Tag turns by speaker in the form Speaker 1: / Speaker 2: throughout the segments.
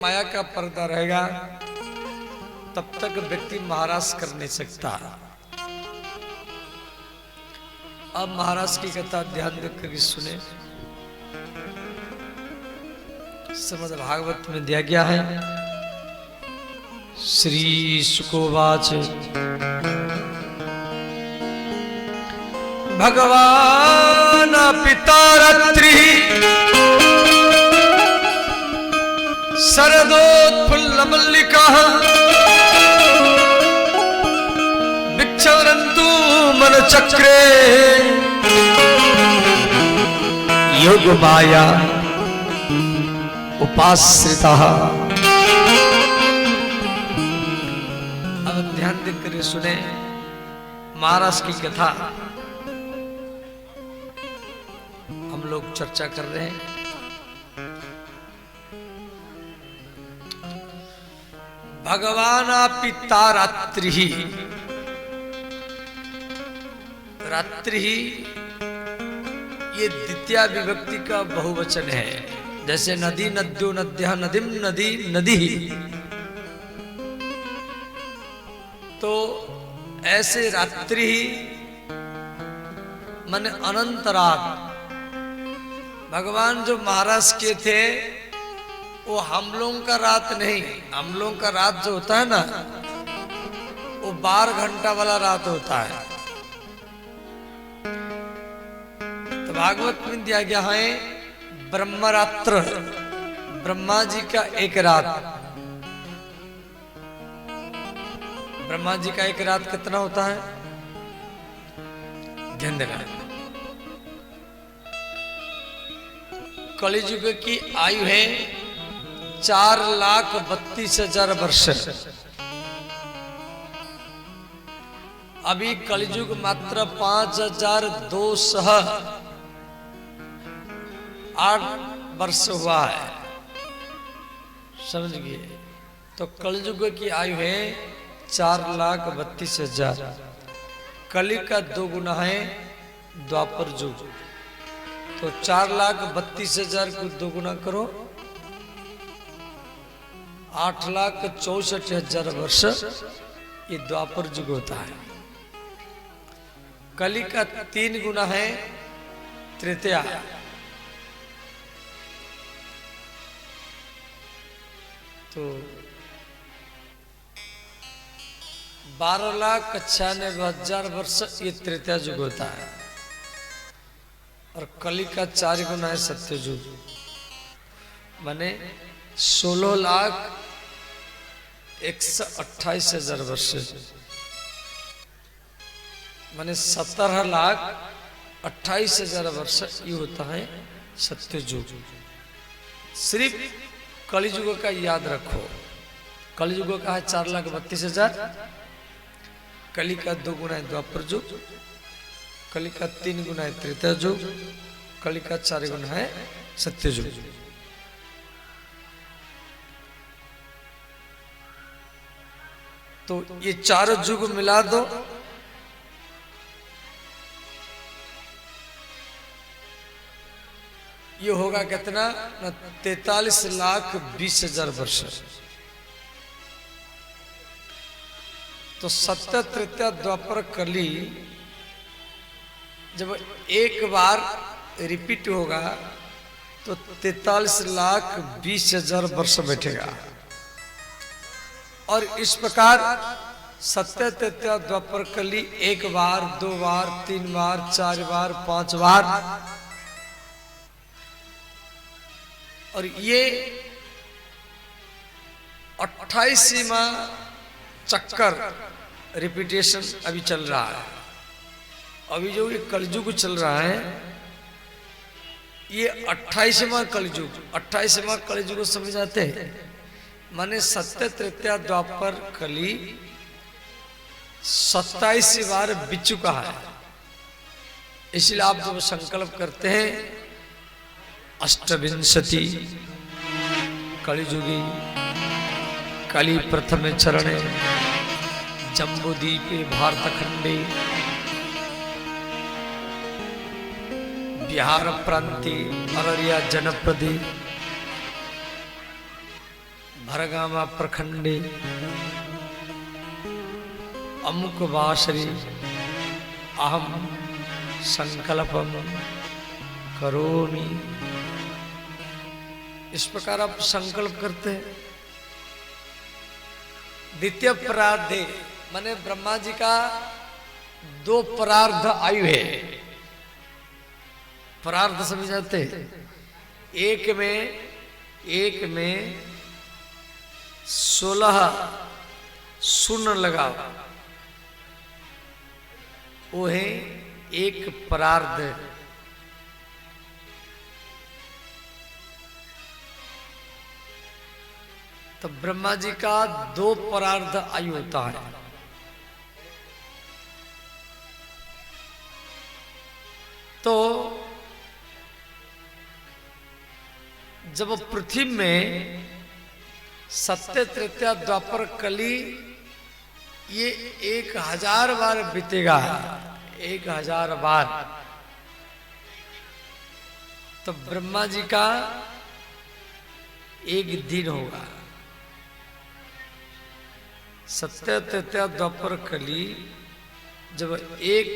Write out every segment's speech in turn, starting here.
Speaker 1: माया का पर्दा रहेगा तब तक व्यक्ति महाराज कर नहीं सकता। अब महाराज की कथा ध्यान देकर सुने। श्रीमद् भागवत में दिया गया है, श्री शुकोवाच भगवान पिता रात्रि शरदोत्फुल्ल मल्लिका विक्षरन्तु मन चक्रे योग माया उपाश्रिता। अब ध्यान देकर सुने महाराज की कथा हम लोग चर्चा कर रहे हैं। भगवान पिता रात्रि ही, रात्रि ही ये द्वितीय विभक्ति का बहुवचन है। जैसे नदी नद्यो नद्या नदीम नदी नदी, तो ऐसे रात्रि ही माने अनंत रात। भगवान जो महाराज के थे वो हम लोगों का रात नहीं, हम लोगों का रात जो होता है ना वो 12 घंटा वाला रात होता है। तो भागवत में दिया गया है ब्रह्मरात्र, ब्रह्मा जी का एक रात। ब्रह्मा जी का एक रात कितना होता है ध्यान देना। कलियुग की आयु है 4,32,000 वर्ष। अभी कलियुग मात्र 5,208 वर्ष हुआ है, समझ गए। तो कलियुग की आयु है 4,32,000। कलि का 2 गुना है द्वापर युग। तो 4,32,000 को 2 गुना करो, 8,64,000 वर्ष ये द्वापर युग होता है। कलि का 3 गुना है तृतीया। तो 12,96,000 वर्ष ये तृतीया युग होता है। और कलि का 4 गुना है सत्य युग, माने 16,128,000 वर्ष, माने 17,28,000 वर्ष ये होता है सत्य युग। सिर्फ कलियुग का याद रखो। कलियुग का है 4,32,000, कलि का 2 गुना है द्वापर युग, कलि का 3 गुना है त्रेता युग, कलि का 4 गुना है सत्य युग। तो ये 4 युग मिला दो, ये होगा कितना 43,20,000 वर्ष। तो सत्य तृतीया द्वापर कलि जब एक बार रिपीट होगा तो 43,20,000 वर्ष बैठेगा। और इस प्रकार सत्य तृतीया द्वापर कलि 1 बार 2 बार 3 बार 4 बार 5 बार, और ये 28वां चक्कर रिपीटेशन अभी चल रहा है। अभी जो ये कलयुग चल रहा है ये 28वां कलयुग। 28वां कलयुग समझ आते हैं, माने सत्य तृतीया द्वापर कलि 27 बार बीत चुका है। इसलिए आप जब संकल्प करते हैं अष्टविंशति कलियुगी कलि प्रथम चरणे जम्बूदीपे भारतखंडे बिहार प्रांति अररिया जनपदे भरगामा प्रखंडे अमुक वासरी अहम संकल्पम करोमि। इस प्रकार आप संकल्प करते हैं। द्वितीय प्रार्धे माने ब्रह्मा जी का 2 प्रार्ध आयु है। प्रार्ध समझ जाते हैं? एक में 16 शून्य लगाओ, वो है एक प्रार्ध। तो ब्रह्मा जी का 2 प्रार्ध आयु होता है। तो जब पृथ्वी में सत्य त्रेता द्वापर कली ये 1000 बार बीतेगा, 1000 बार, तो ब्रह्मा जी का एक दिन होगा। सत्य त्रेता द्वापर कली जब एक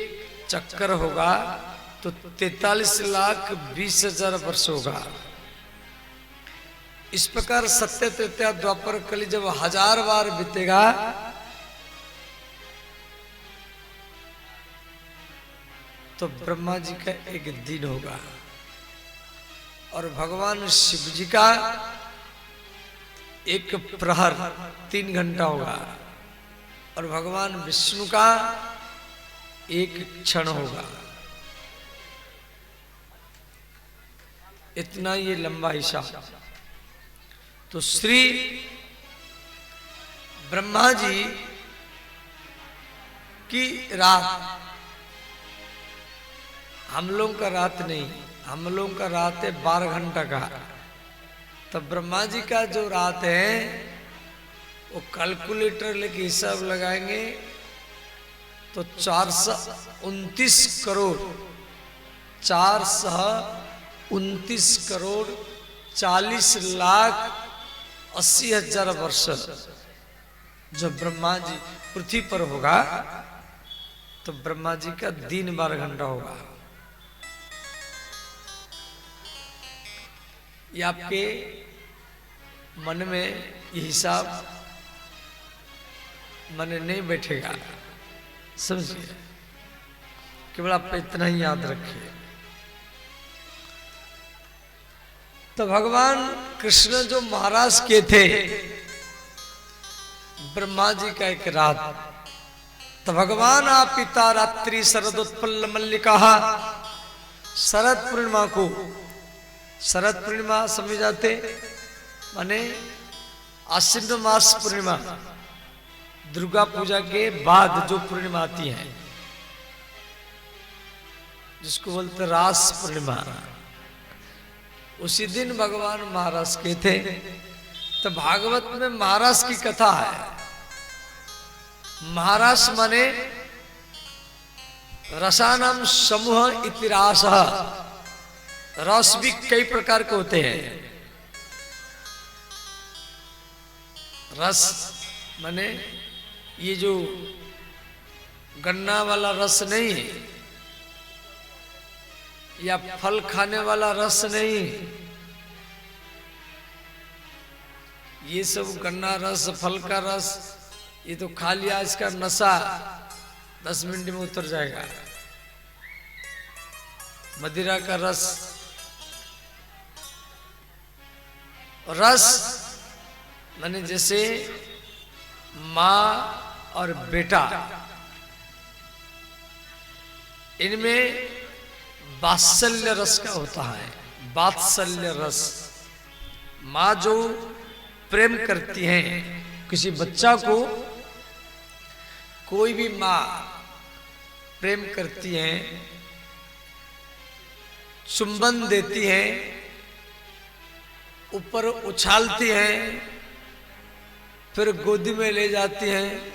Speaker 1: चक्कर होगा तो 43,20,000 वर्ष होगा। इस प्रकार सत्य त्रेता द्वापर कली जब 1000 बार बीतेगा तो ब्रह्मा जी का एक दिन होगा, और भगवान शिव जी का एक प्रहर 3 घंटा होगा, और भगवान विष्णु का एक क्षण होगा। इतना ये लंबा हिसाब। तो श्री ब्रह्मा जी की रात, हम लोग का रात नहीं, हम लोग का रात है 12 घंटा का। तो ब्रह्मा जी का जो रात है वो कैलकुलेटर लेके हिसाब लगाएंगे तो 429 करोड़ 40,80,00,000 वर्ष जो ब्रह्मा जी पृथ्वी पर होगा, तो ब्रह्मा जी का दिन 12 घंटा होगा। ये आपके मन में ये हिसाब मन नहीं बैठेगा, समझिए। केवल आप इतना ही याद रखिए। तो भगवान कृष्ण जो महाराज के थे, ब्रह्मा जी का एक रात, तो भगवान आप पिता रात्रि शरदोत्पल मल्लिका, शरद पूर्णिमा को, शरद पूर्णिमा समझ जाते माने आश्विन मास पूर्णिमा, दुर्गा पूजा के बाद जो पूर्णिमा आती है जिसको बोलते रास पूर्णिमा, उसी दिन भगवान महाराज के थे। तो भागवत में महाराज की कथा है। महाराज माने रसानाम समूह इतिरास, रस भी कई प्रकार के होते हैं। रस माने ये जो गन्ना वाला रस नहीं, या फल खाने वाला रस नहीं, ये सब गन्ना रस, फल का रस, ये तो खा लिया, इसका नशा 10 मिनट में उतर जाएगा। मदिरा का रस, रस माने जैसे माँ और बेटा, इनमें वात्सल्य रस का होता है। वात्सल्य रस, माँ जो प्रेम करती हैं किसी बच्चा को, कोई भी माँ प्रेम करती हैं, चुंबन देती हैं, ऊपर उछालती हैं, फिर गोदी में ले जाती हैं।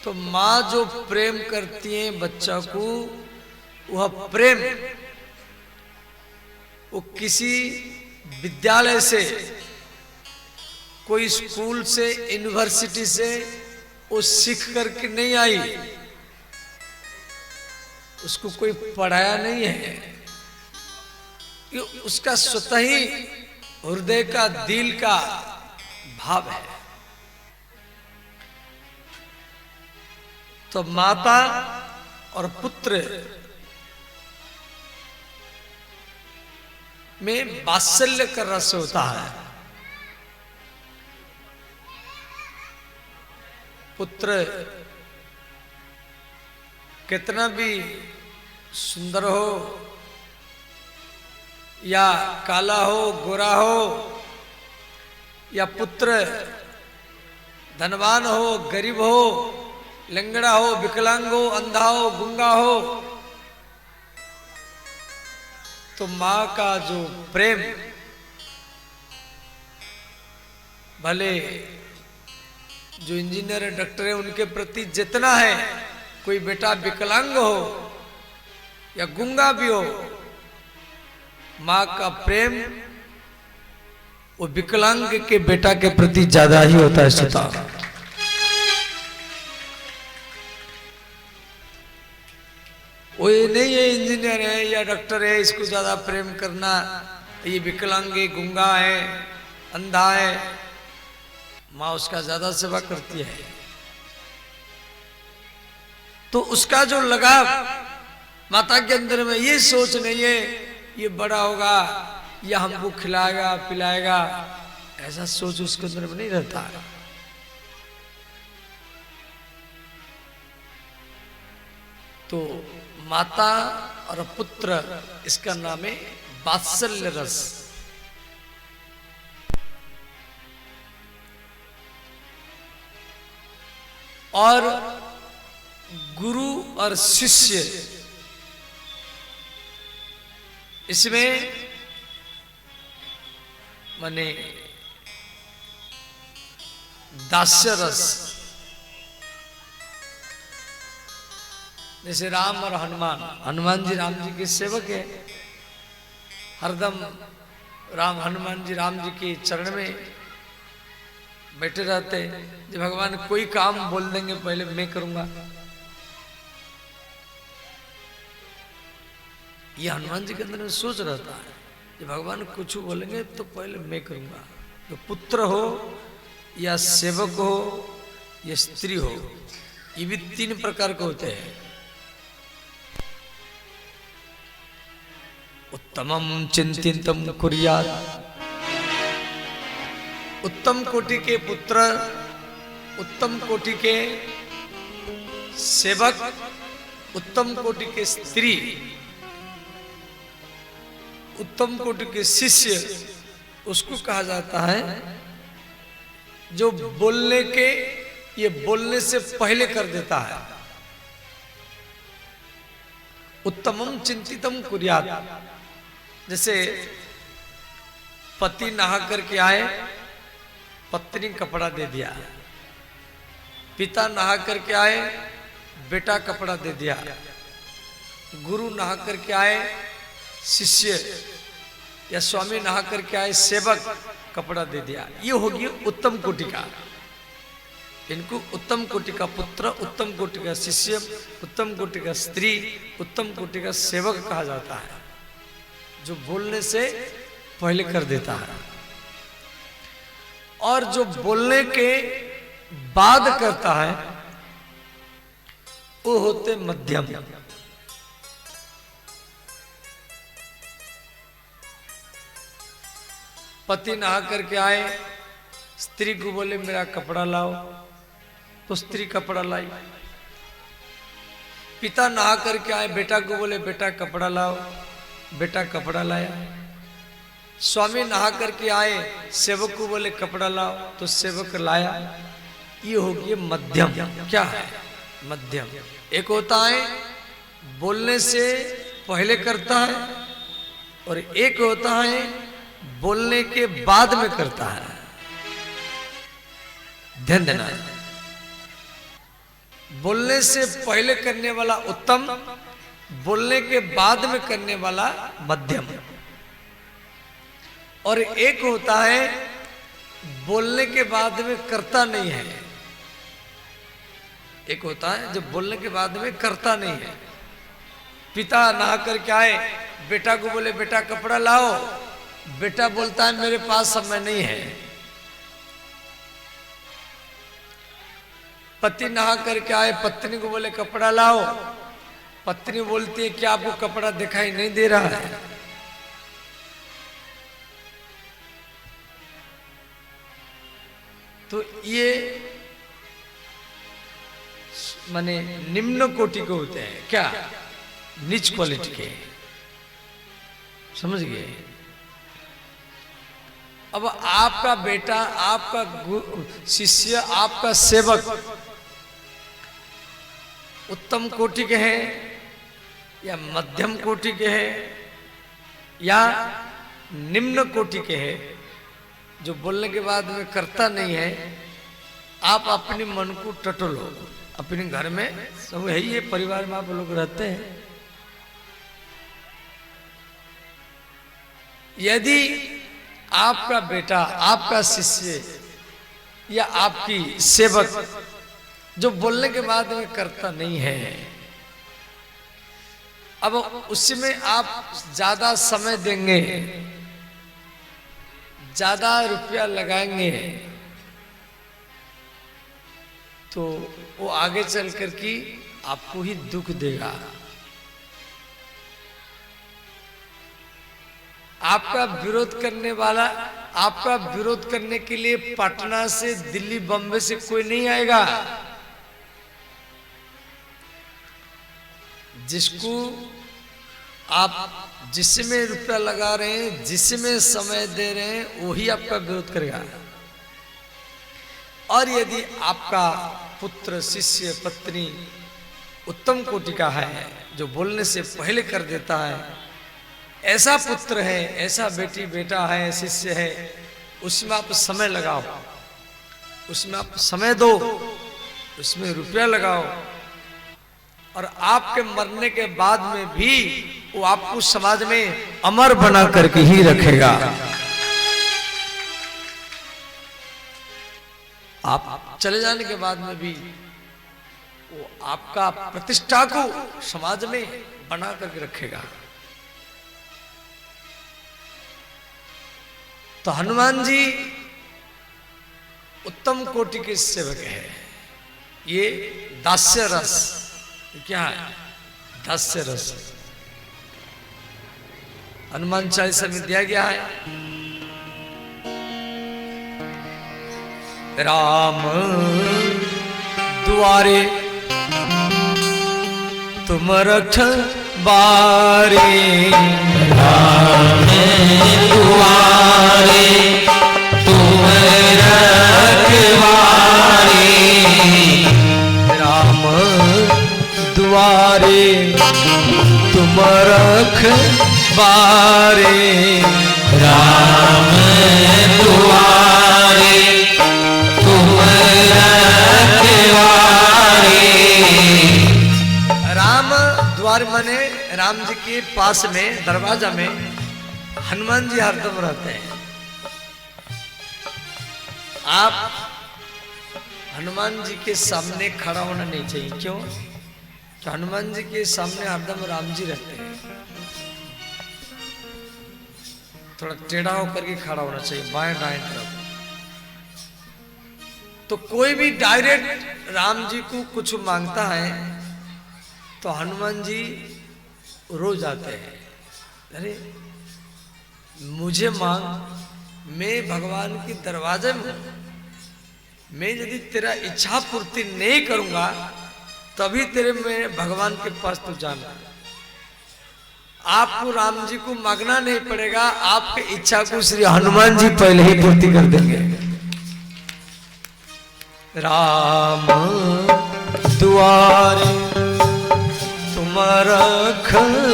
Speaker 1: तो माँ जो प्रेम करती है बच्चा को, वह प्रेम वो किसी विद्यालय से, कोई स्कूल से, यूनिवर्सिटी से वो सीख करके नहीं आई, उसको कोई पढ़ाया नहीं है, ये उसका स्वतः ही हृदय का, दिल का भाव है। तो माता और पुत्र में वात्सल्य का रस होता है। पुत्र कितना भी सुंदर हो या काला हो, गोरा हो, या पुत्र धनवान हो, गरीब हो, लंगड़ा हो, विकलांग हो, अंधा हो, गूंगा हो, तो मां का जो प्रेम, भले जो इंजीनियर है, डॉक्टर है, उनके प्रति जितना है, कोई बेटा विकलांग हो या गूंगा भी हो, मां का प्रेम वो विकलांग के बेटा के प्रति ज्यादा ही होता है। श्रोता, वो ये नहीं है इंजीनियर है या डॉक्टर है इसको ज्यादा प्रेम करना, ये विकलांग है, गूंगा है, अंधा है, मां उसका ज्यादा सेवा करती है। तो उसका जो लगाव माता के अंदर में, ये सोच नहीं है ये बड़ा होगा या हमको खिलाएगा पिलाएगा, ऐसा सोच उसके अंदर में नहीं रहता है। तो माता और पुत्र, इसका नाम है वात्सल्य रस। और गुरु और शिष्य, इसमें माने दास्य रस। जैसे राम और हनुमान, हनुमान जी राम जी के सेवक है, हरदम हनुमान जी राम जी के चरण में बैठे रहते हैं। जब भगवान कोई काम बोल देंगे पहले मैं करूंगा, ये हनुमान जी के अंदर में सोच रहता है, जब भगवान कुछ बोलेंगे तो पहले मैं करूंगा। तो पुत्र हो या सेवक हो या स्त्री हो, ये भी 3 प्रकार के होते हैं। उत्तमम चिंतितम कुर्यात्, उत्तम कोटि के पुत्र, उत्तम कोटि के सेवक, उत्तम कोटि के स्त्री, उत्तम कोटि के शिष्य, उसको कहा जाता है जो बोलने के, ये बोलने से पहले कर देता है। उत्तमम चिंतितम कुर्यात्, जैसे पति नहा करके आए, पत्नी कपड़ा दे दिया, पिता नहा करके आए, बेटा कपड़ा दे दिया, गुरु नहा करके आए, शिष्य या स्वामी नहा करके आए, सेवक कपड़ा दे दिया। ये होगी उत्तम कोटि का। इनको उत्तम कोटि का पुत्र, उत्तम कोटि का शिष्य, उत्तम कोटि का स्त्री, उत्तम कोटि का सेवक कहा जाता है, जो बोलने से पहले कर देता है। और जो बोलने के बाद करता है वो होते मध्यम। पति नहा करके आए, स्त्री को बोले मेरा कपड़ा लाओ, तो स्त्री कपड़ा लाई। पिता नहा करके आए, बेटा को बोले बेटा कपड़ा लाओ, बेटा कपड़ा लाया। स्वामी नहा करके आए, सेवक को बोले कपड़ा लाओ, तो सेवक लाया। ये हो गया मध्यम। क्या है मध्यम? एक होता है बोलने से पहले करता है, और एक होता है बोलने के बाद में करता है। ध्यान देना, बोलने से पहले करने वाला उत्तम, बोलने के बाद में करने वाला मध्यम। और एक होता है बोलने के बाद में करता नहीं है। एक होता है जो बोलने के बाद में करता नहीं है। पिता नहा करके आए, बेटा को बोले बेटा कपड़ा लाओ, बेटा बोलता है मेरे पास समय नहीं है। पति नहा करके आए, पत्नी को बोले कपड़ा लाओ, पत्नी बोलती है कि आपको कपड़ा दिखाई नहीं दे रहा है। तो ये माने निम्न कोटि के होते हैं, क्या नीच क्वालिटी के, समझ गए। अब आपका बेटा, आपका शिष्य, आपका सेवक उत्तम कोटि के हैं या मध्यम कोटि के हैं या निम्न कोटि के हैं, जो बोलने के बाद में करता नहीं है, आप अपने मन को टटोलो। अपने घर में सब है, ये परिवार में आप लोग रहते हैं। यदि आपका बेटा, आपका शिष्य या आपकी सेवक जो बोलने के बाद में करता नहीं है, अब उसमें आप ज्यादा समय देंगे, ज्यादा रुपया लगाएंगे, तो वो आगे चल कर के आपको ही दुख देगा। आपका विरोध करने वाला, आपका विरोध करने के लिए पटना से, दिल्ली, बम्बई से कोई नहीं आएगा। जिसको आप जिसमें रुपया लगा रहे हैं, जिसमें समय दे रहे हैं, वही आपका विरोध करेगा। और यदि आपका पुत्र, शिष्य, पत्नी उत्तम कोटि का है, जो बोलने से पहले कर देता है, ऐसा पुत्र है, ऐसा बेटी बेटा है, शिष्य है, उसमें आप समय लगाओ, उसमें आप समय दो, उसमें रुपया लगाओ, और आपके मरने के बाद में भी वो आपको समाज में अमर बना करके ही रखेगा। आप चले जाने के बाद में भी वो आपका प्रतिष्ठा को समाज में बना करके रखेगा। तो हनुमान जी उत्तम कोटि के सेवक है। ये दास्य रस, क्या है दास्य रस, हनुमान चालीसा में दिया गया है। राम दुआरे तुम रखवारे, राम दुआरे तुम रखवारे, राम दुआरे तुम रखवारे, राम दुआरे तुम रखवारे। राम द्वार माने राम जी के पास में, दरवाजा में हनुमान जी हरदम रहते हैं। आप हनुमान जी के सामने खड़ा होना नहीं चाहिए। क्यों? कि हनुमान जी के सामने हरदम राम जी रहते हैं। थोड़ा टेढ़ा होकर के खड़ा होना चाहिए, बाएं दाएं तरफ। तो कोई भी डायरेक्ट राम जी को कुछ मांगता है तो हनुमान जी रो जाते हैं, अरे मुझे मांग, मैं भगवान के दरवाजे में, मैं यदि तेरा इच्छा पूर्ति नहीं करूंगा तभी तेरे में भगवान के पास तू जाना। आपको राम जी को मांगना नहीं पड़ेगा, आपकी इच्छा को श्री हनुमान जी पहले ही पूर्ति कर देंगे। राम दुआरे तुम रखवारे,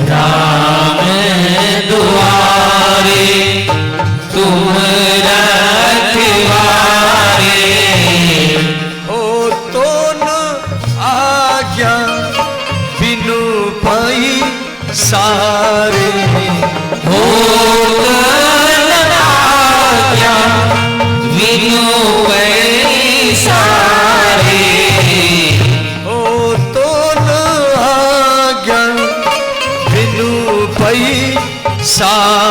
Speaker 1: राम दुआरे तुम रखवारे, हो तो न आज्ञा बिनु पाई सारे, हो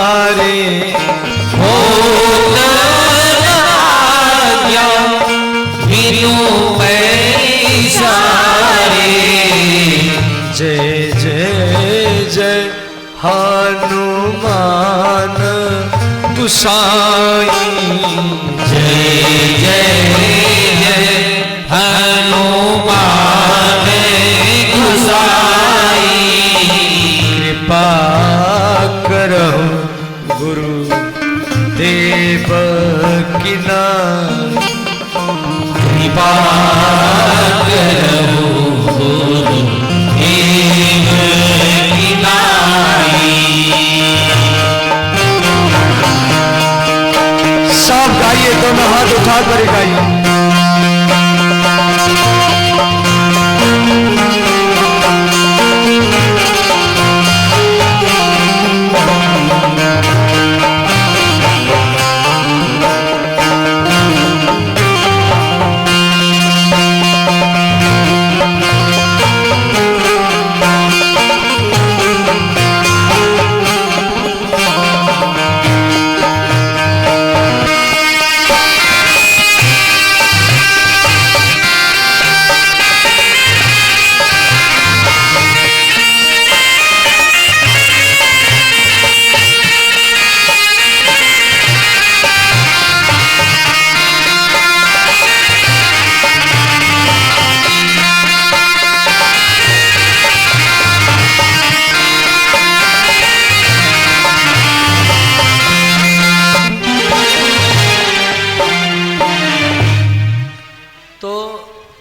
Speaker 1: सारे हो जय जय जय हनुमान गुसाई
Speaker 2: जय जय जय हनुमान गुसाई
Speaker 1: कृपा करो गुरु देव की नाम
Speaker 2: कृपा करो गुरु देव की नाई।
Speaker 1: सब गाइए, दोनों हाथ उठा कर गाइए।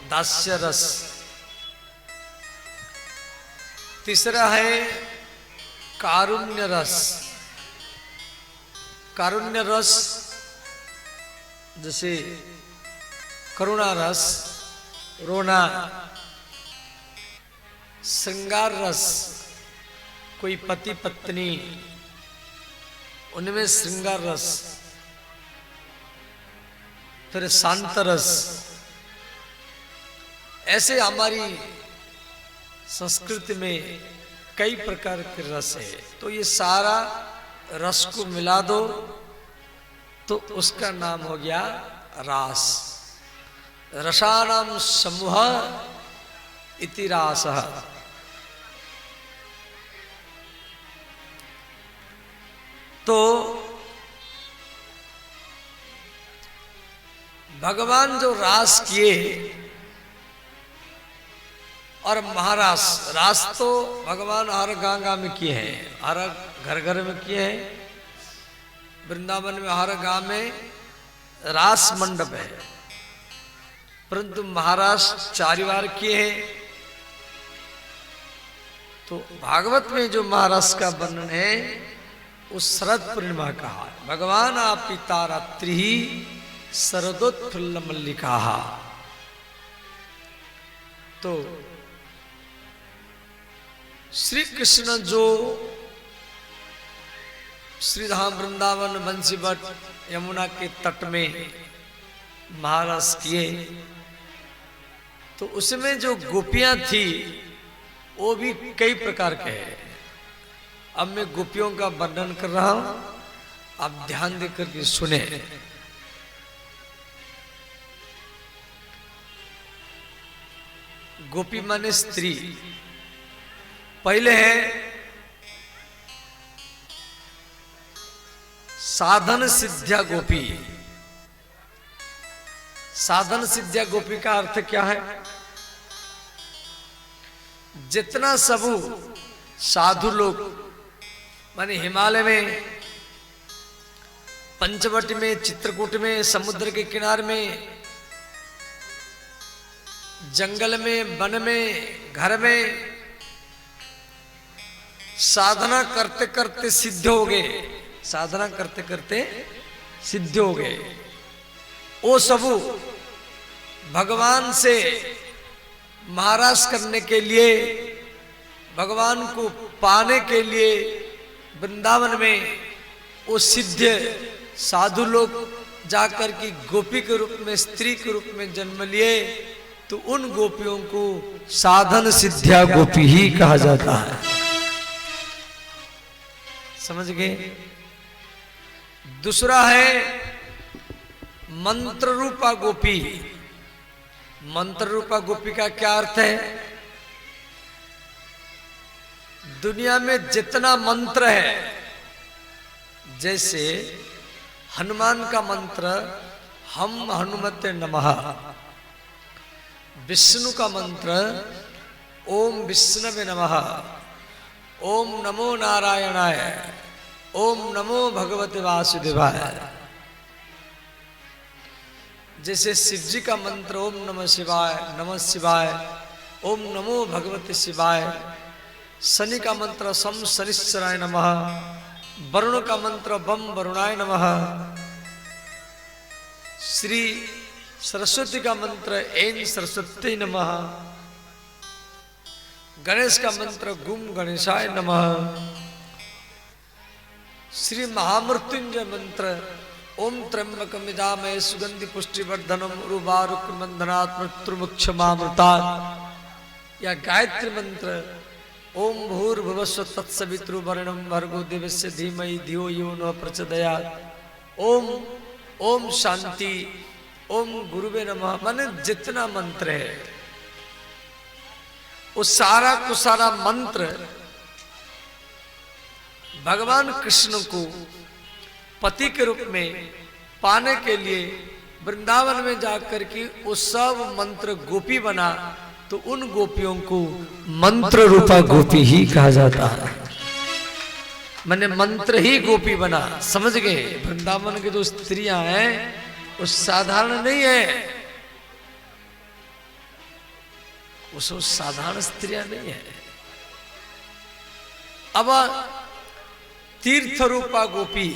Speaker 1: दास्य रस। तीसरा है कारुण्य रस। कारुण्य रस जैसे करुणा रस, रोना, श्रृंगार रस, कोई पति पत्नी उनमें श्रृंगार रस, फिर शांत रस। ऐसे हमारी संस्कृति में कई प्रकार के रस है। तो ये सारा रस को मिला दो तो उसका नाम हो गया रास। रसानाम समूह इति रासः। तो भगवान जो रास किए और महारास, रास तो भगवान हर गांव में किए हैं, हर घर घर में किए हैं। वृंदावन में हर गांव में रास मंडप है, परंतु महारास 4 बार किए हैं। तो भागवत में जो महारास का वर्णन है उस शरद पूर्णिमा का है। भगवान पिता रात्रि शरदोत्फुल्ल मल्लिका। तो श्री कृष्ण जो श्रीधाम वृंदावन बंसीवट यमुना के तट में महारास किए, तो उसमें जो गोपियां थी वो भी कई प्रकार के हैं। अब मैं गोपियों का वर्णन कर रहा हूं, आप ध्यान देकर के सुने। गोपी माने स्त्री। पहले है साधन सिद्ध्या गोपी। साधन सिद्ध्या गोपी का अर्थ क्या है? जितना सब साधु लोग माने हिमालय में, पंचवटी में, चित्रकूट में, समुद्र के किनारे में, जंगल में, वन में, घर में साधना करते करते सिद्ध हो गए। साधना करते करते सिद्ध हो गए। वो सब भगवान से महारास करने के लिए, भगवान को पाने के लिए वृंदावन में वो सिद्ध साधु लोग जाकर के गोपी के रूप में, स्त्री के रूप में जन्म लिए। तो उन गोपियों को साधन सिद्ध्या गोपी ही कहा जाता है। समझ गए? दूसरा है मंत्र रूपा गोपी। मंत्र रूपा गोपी का क्या अर्थ है? दुनिया में जितना मंत्र है, जैसे हनुमान का मंत्र हम हनुमते नमः, विष्णु का मंत्र ओम विष्णवे नमः, ओम नमो नारायणाय, ओम नमो भगवते वासुदेवाय। जैसे शिव जी का मंत्र ओम नमः शिवाय, नमः शिवाय, ओम नमो भगवते शिवाय। शनि का मंत्र सम शनिश्चराय नमः। वरुण का मंत्र बम वरुणाय नमः। श्री सरस्वती का मंत्र ऐं सरस्वती नमः। गणेश का मंत्र गुम गणेशाय नमः। श्री महामृत्युंजय मंत्र ओम त्र्यंबकम यजामहे सुगंधि पुष्टिवर्धनम उर्वारुकमंदनात् मृत्युमुक्षमामृतात्। या गायत्री मंत्र ओम भूर्भुवस्व तत्सवितुर्वरेण्यं भर्गो देवस्य धीमहि धियो यो नः प्रचोदयात्। ओम ओम शांति, ओम गुरुवे नमः। माने जितना मंत्र है वो सारा को सारा मंत्र भगवान कृष्ण को पति के रूप में पाने के लिए वृंदावन में जाकर के वो सब मंत्र गोपी बना, तो उन गोपियों को मंत्र रूपा गोपी ही कहा जाता है। मैंने मंत्र ही गोपी बना, समझ गए? वृंदावन की जो स्त्रियां हैं वो साधारण नहीं है, वो सब साधारण स्त्रियां नहीं है। अब तीर्थ रूपा गोपी,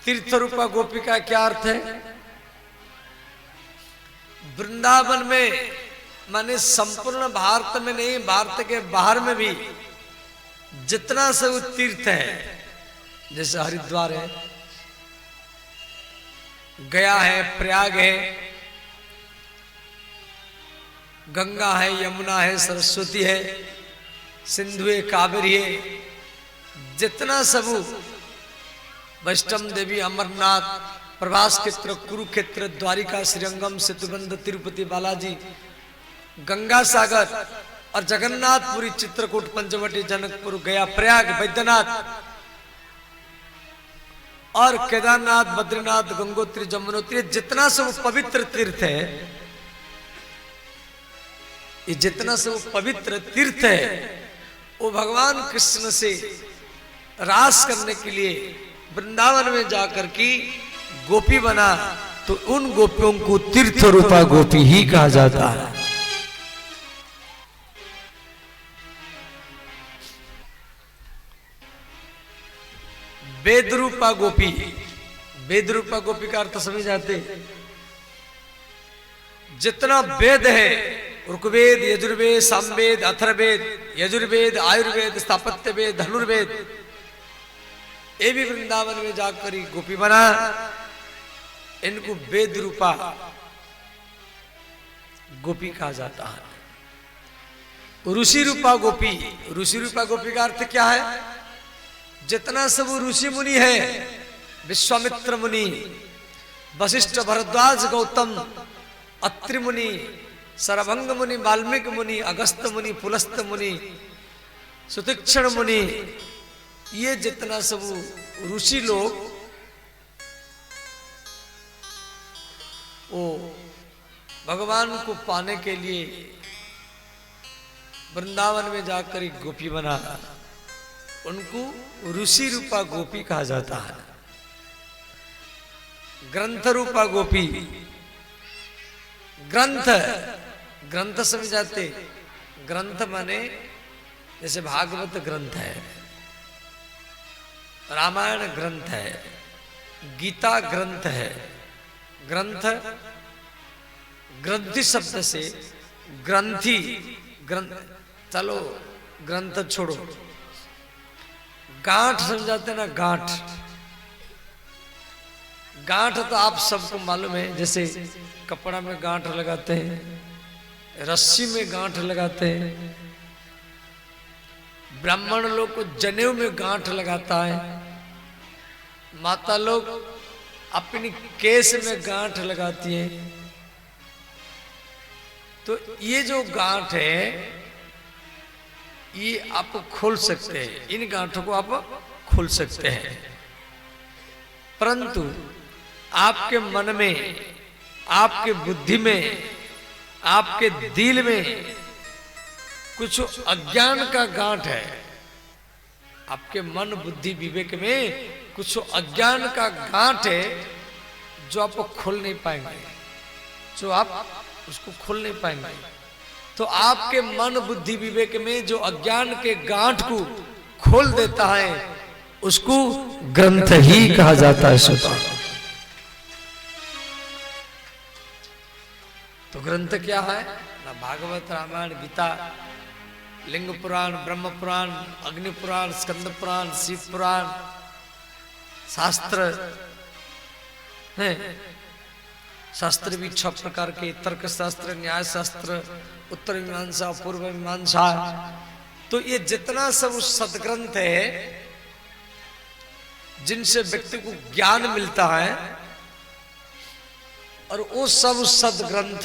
Speaker 1: तीर्थ रूपा गोपी का क्या अर्थ है? वृंदावन में माने संपूर्ण भारत में नहीं, भारत के बाहर में भी जितना सब तीर्थ है, जैसे हरिद्वार है, गया है, प्रयाग है, गंगा है, यमुना है, सरस्वती है, सिंधु है, कावेरी है, जितना सब वैष्णव देवी, अमरनाथ, प्रभास क्षेत्र, कुरुक्षेत्र, द्वारिका, श्रीरंगम, सेतुबंध, तिरुपति बालाजी, गंगा सागर और जगन्नाथपुरी, चित्रकूट, पंचवटी, जनकपुर, गया, प्रयाग, बैद्यनाथ और केदारनाथ, बद्रीनाथ, गंगोत्री, जमुनोत्री, जितना सब पवित्र तीर्थ है, ये जितना सब पवित्र तीर्थ है, वो भगवान कृष्ण से रास करने के लिए वृंदावन में जाकर की गोपी बना, तो उन गोपियों को तीर्थ रूपा गोपी ही कहा जाता है। वेद रूपा गोपी, वेद रूपा गोपी का अर्थ समझ जाते? जितना वेद है, ऋग्वेद, यजुर्वेद, सामवेद, अथर्ववेद, यजुर्वेद, आयुर्वेद, स्थापत्य वेद, धनुर्वेद, ये भी वृंदावन में जाकर ही गोपी बना, इनको वेद रूपा गोपी कहा जाता है। ऋषि रूपा गोपी, ऋषि रूपा गोपी का अर्थ क्या है? जितना सब ऋषि मुनि है, विश्वामित्र मुनि, वशिष्ठ, भरद्वाज, गौतम, अत्रि मुनि, सरभंग मुनि, वाल्मीकि मुनि, अगस्त मुनि, पुलस्त मुनि, सुतीक्षण मुनि, ये जितना सब ऋषि लोग वो भगवान को पाने के लिए वृंदावन में जाकर एक गोपी बना, उनको ऋषि रूपा गोपी कहा जाता है। ग्रंथ रूपा गोपी, ग्रंथ, ग्रंथ समझ जाते? ग्रंथ माने जैसे भागवत ग्रंथ है, रामायण ग्रंथ है, गीता ग्रंथ है। ग्रंथ, ग्रंथि शब्द से ग्रंथि, ग्रंथ, चलो ग्रंथ छोड़ो, गांठ समझाते ना, गांठ, गांठ तो आप सबको मालूम है, जैसे कपड़ा में गांठ लगाते हैं, रस्सी में गांठ लगाते हैं, ब्राह्मण लोग को जनेऊ में गांठ लगाता है, माता लोग अपनी केस में गांठ लगाती हैं, तो ये जो गांठ है ये आप खोल सकते हैं, इन गांठों को आप खोल सकते हैं। परंतु आपके मन में, आपके बुद्धि में, आपके दिल में कुछ अज्ञान का गांठ है। आपके मन बुद्धि विवेक में कुछ अज्ञान का गांठ है जो आप खोल नहीं पाएंगे, जो आप उसको खोल नहीं पाएंगे। तो आपके मन बुद्धि विवेक में जो अज्ञान के गांठ को खोल देता है उसको ग्रंथ ही कहा जाता है। श्रोता, तो ग्रंथ क्या है ना? भागवत, रामायण, गीता, लिंग पुराण, ब्रह्म पुराण, अग्नि पुराण, स्कंद पुराण, शिव पुराण, शास्त्र हैं। शास्त्र भी 6 प्रकार के, तर्क शास्त्र, न्याय शास्त्र, उत्तर मीमांसा, पूर्व मीमांसा। तो ये जितना सब सदग्रंथ है जिनसे व्यक्ति को ज्ञान मिलता है, और वो सब सदग्रंथ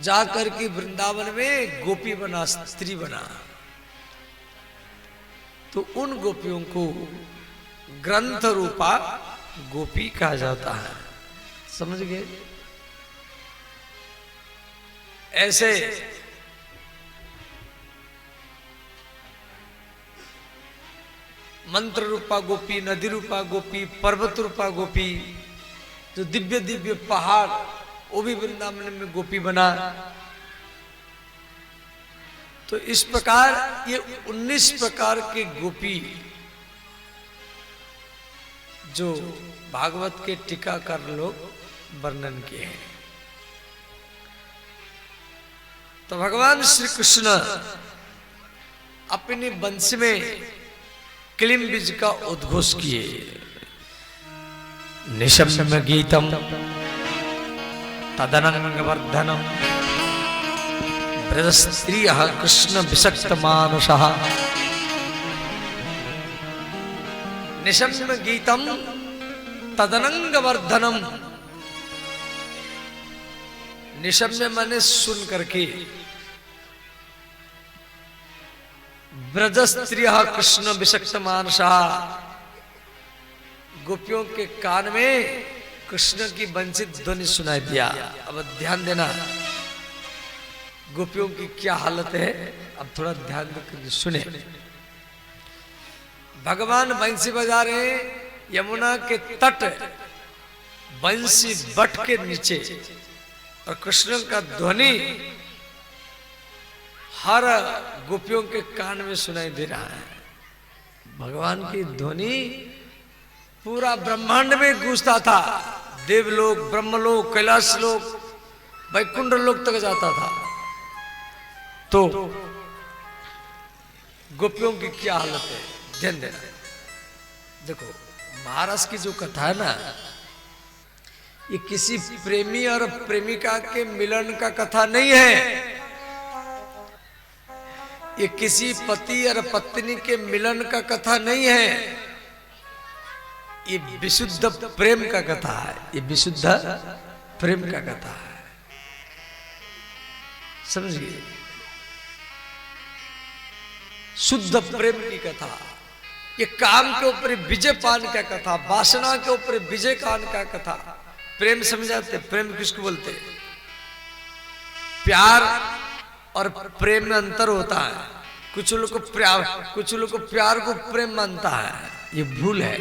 Speaker 1: जाकर के वृंदावन में गोपी बना, स्त्री बना। तो उन गोपियों को ग्रंथ रूपा गोपी कहा जाता है। समझ गए? ऐसे मंत्र रूपा गोपी, नदी रूपा गोपी, पर्वत रूपा गोपी, जो दिव्य दिव्य पहाड़, वो भी वृंदावन में गोपी बना। तो इस प्रकार ये 19 प्रकार के गोपी जो भागवत के टीकाकार लोग वर्णन किए हैं। तो भगवान श्री कृष्ण अपनी वंश में क्लीम बीज का उद्घोष किए। निशम्य गीतम तदनंगवर्धनम ब्रजस्त्रियः कृष्ण विषक्त मानुषः। निशम्य गीतम तदनंगवर्धनम। निशम्य माने सुन करके, ब्रजस्त्रियः कृष्ण विषक्त मानुषः, गोपियों के कान में कृष्ण की वंचित ध्वनि सुनाई दिया। अब ध्यान देना गोपियों की क्या हालत है, अब थोड़ा ध्यान देकर सुने। भगवान बंसी बजा रहे यमुना के तट, बंसी बट के नीचे, और कृष्ण का ध्वनि हर गोपियों के कान में सुनाई दे रहा है। भगवान की ध्वनि पूरा ब्रह्मांड में गूंजता था। देवलोक, ब्रह्मलोक, कैलाश लोक, वैकुंठ लोक तक जाता था। तो गोपियों की क्या हालत है, ध्यान देना। देखो, महाराज की जो कथा है ना, ये किसी प्रेमी और प्रेमिका के मिलन का कथा नहीं है। ये किसी पति और पत्नी के मिलन का कथा नहीं है। ये विशुद्ध प्रेम का कथा है। ये विशुद्ध प्रेम का कथा है। समझिए, शुद्ध प्रेम की कथा। ये काम के ऊपर विजय पान का कथा, वासना के ऊपर विजय पान का कथा। प्रेम समझाते, प्रेम किसको बोलते? प्यार और प्रेम में अंतर होता है। कुछ लोग को प्यार को प्रेम मानता है, ये भूल है।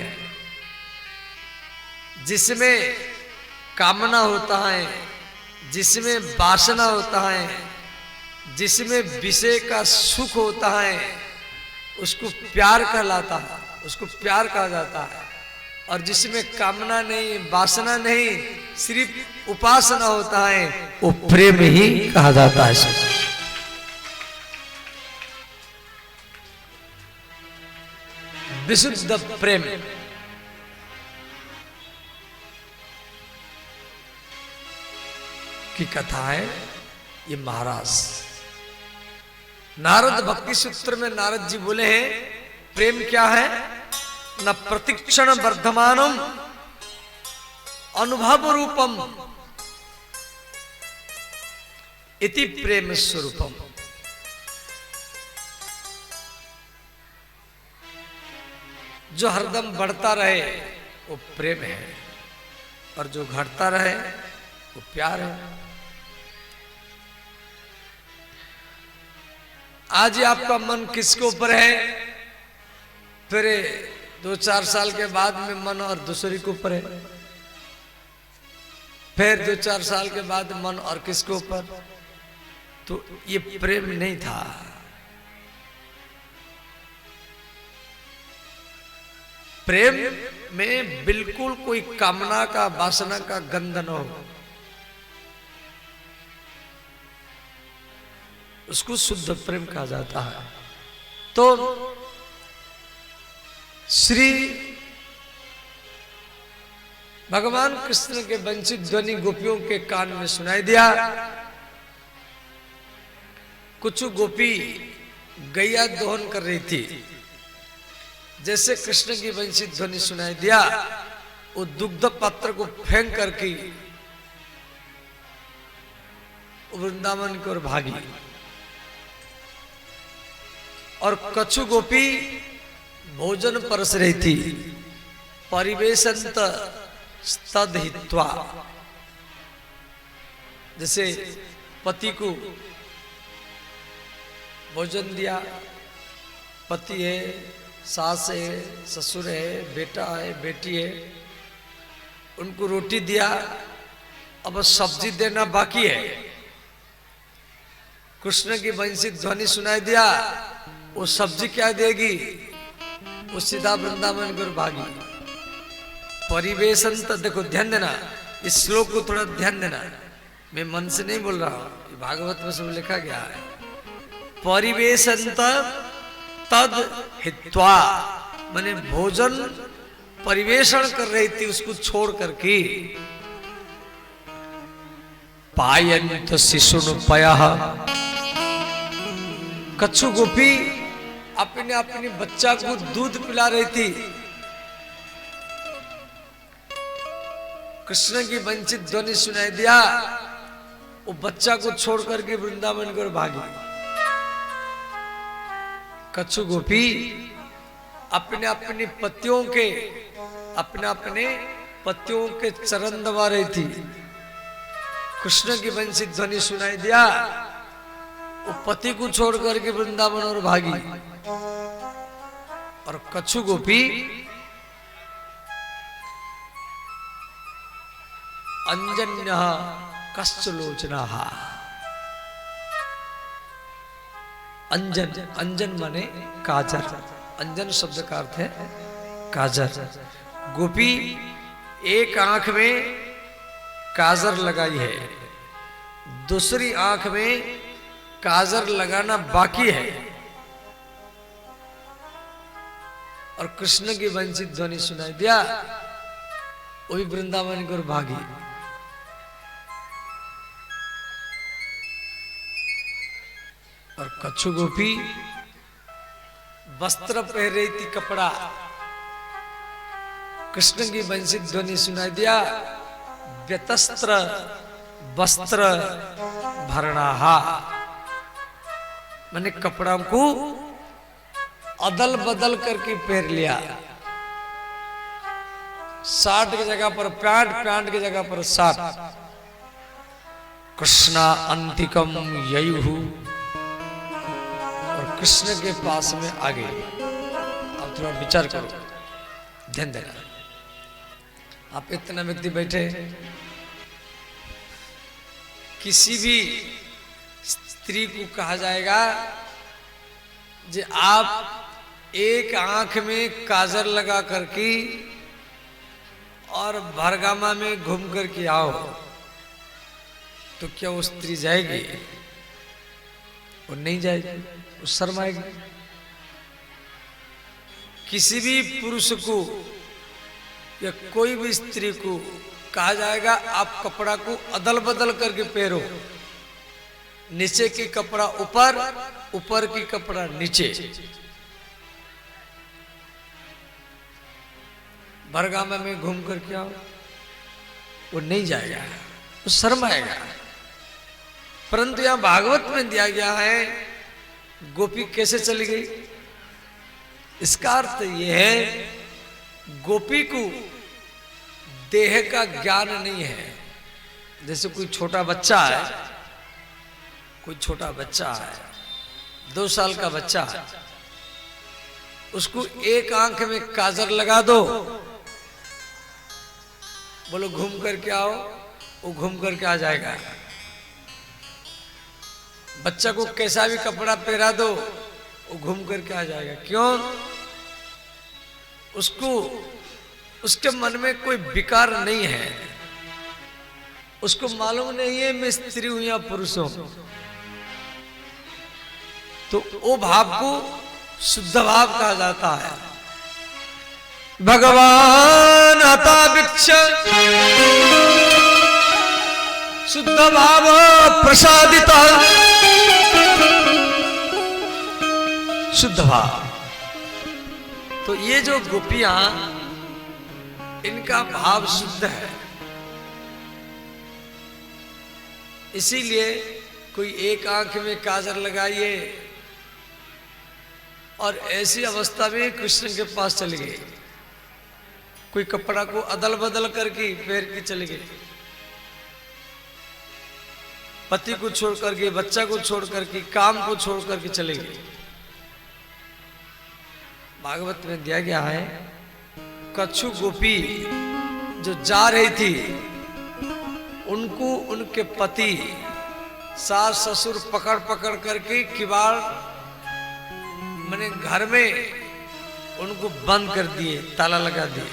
Speaker 1: जिसमें कामना होता है, जिसमें वासना होता है, जिसमें विषय का सुख होता है, उसको प्यार कहलाता है, उसको प्यार कहा जाता है। और जिसमें कामना नहीं, वासना नहीं, सिर्फ उपासना होता है, वो प्रेम ही कहा जाता है। विशुद्ध प्रेम। की कथा है ये। महाराज नारद भक्ति सूत्र में नारद जी बोले हैं, प्रेम क्या है? न प्रतिक्षण वर्धमानम अनुभव रूपम इति प्रेम स्वरूपम। जो हरदम बढ़ता रहे वो प्रेम है, और जो घटता रहे वो प्यार है। आज ही आपका मन किसके ऊपर है, फिर 2-4 साल के बाद में मन और दूसरी के ऊपर है, फिर 2-4 साल के बाद मन और किसके ऊपर। तो ये प्रेम नहीं था। प्रेम में बिल्कुल कोई कामना का, वासना का गंध न हो, उसको शुद्ध प्रेम कहा जाता है। तो श्री भगवान कृष्ण के वंचित ध्वनि गोपियों के कान में सुनाई दिया। कुछ गोपी गैया दोहन कर रही थी। जैसे कृष्ण की वंचित ध्वनि सुनाई दिया, वो दुग्ध पात्र को फेंक करके वृंदावन की ओर भागी। और कछु गोपी भोजन परस रही थी। परिवेशंत तद्हित्वा, जैसे पति को भोजन दिया, पति है, सास है, ससुर है, बेटा है, बेटी है, उनको रोटी दिया, अब सब्जी देना बाकी है। कृष्ण की वंशित ध्वनि सुनाई दिया, वो सब्जी क्या देगी, वो सीधा वृंदावन की भागी। परिवेशन तो देखो, ध्यान देना, इस श्लोक को थोड़ा ध्यान देना, मैं मन से नहीं बोल रहा हूं, भागवत में सब लिखा गया है। परिवेशन तद हित्वा, माने भोजन परिवेषण कर रही थी, उसको छोड़ करके। पायंत शिशुन पयः, कछु गोपी अपने अपने बच्चा को दूध पिला रही थी। कृष्ण की वंचित ध्वनि सुनाई दिया, वो बच्चा को छोड़ करके वृंदावन की ओर भागी। कछु गोपी अपने अपने पतियों के चरण दबा रही थी। कृष्ण की वंशित ध्वनि सुनाई दिया, वो पति को छोड़ करके वृंदावन और भागी। और कछु गोपी अंजन्यः कश्चलोचनाः, अंजन, अंजन माने काजर, अंजन शब्द का अर्थ है काजर। गोपी एक आंख में काजर लगाई है, दूसरी आंख में काजर लगाना बाकी है, और कृष्ण की वंशित ध्वनि सुनाई दिया, वो भी वृंदावन की ओर भागी। और कछु गोपी वस्त्र पहन रही थी, कपड़ा। कृष्ण की वंशित ध्वनि सुनाई दिया, व्यतस्त्र वस्त्र भरणाहा, मैंने कपड़ा को अदल बदल करके पहन लिया। शर्ट की जगह पर पैंट, पैंट की जगह पर शर्ट। कृष्णा अंतिकम ययुहु, और कृष्ण के पास में आगे। अब थोड़ा विचार करो, ध्यान देना। आप इतना व्यक्ति बैठे, किसी भी स्त्री को कहा जाएगा कि आप एक आंख में काजल लगा करके और भरगामा में घूम करके आओ, तो क्या वो स्त्री जाएगी? वो नहीं जाएगी, वो शर्माएगी। किसी भी पुरुष को या कोई भी स्त्री को कहा जाएगा आप कपड़ा को अदल बदल करके पहनो, नीचे की कपड़ा ऊपर, ऊपर की कपड़ा नीचे। बरगामा में घूम करके आओ, वो नहीं जाएगा, वो शर्म आएगा। परंतु यहां भागवत में दिया गया है गोपी कैसे चली गई। इसका अर्थ यह है गोपी को देह का ज्ञान नहीं है। जैसे कोई छोटा बच्चा है, कोई छोटा बच्चा है, 2 साल का बच्चा है, उसको एक आंख में काजल लगा दो, बोलो घूम करके आओ, वो घूम करके आ जाएगा। बच्चा को कैसा भी कपड़ा पहरा दो, वो घूम करके आ जाएगा। क्यों? उसको उसके मन में कोई विकार नहीं है, उसको मालूम नहीं है मैं स्त्री हूं या पुरुष हूं। तो वो भाव को शुद्ध भाव कहा जाता है। भगवान अता भिक्ष शुद्ध भाव प्रसादित, शुद्ध भाव। तो ये जो गोपियां, इनका भाव शुद्ध है। इसीलिए कोई एक आंख में काजल लगाइए और ऐसी अवस्था में कृष्ण के पास चले गए। कोई कपड़ा को अदल बदल करके पैर के चले गए, पति को छोड़ करके, बच्चा को छोड़ करके, काम को छोड़ करके चले गए। भागवत में दिया गया है कछु गोपी जो जा रही थी, उनको उनके पति सास ससुर पकड़ पकड़ करके किवाड़ मैंने घर में उनको बंद कर दिए, ताला लगा दिए।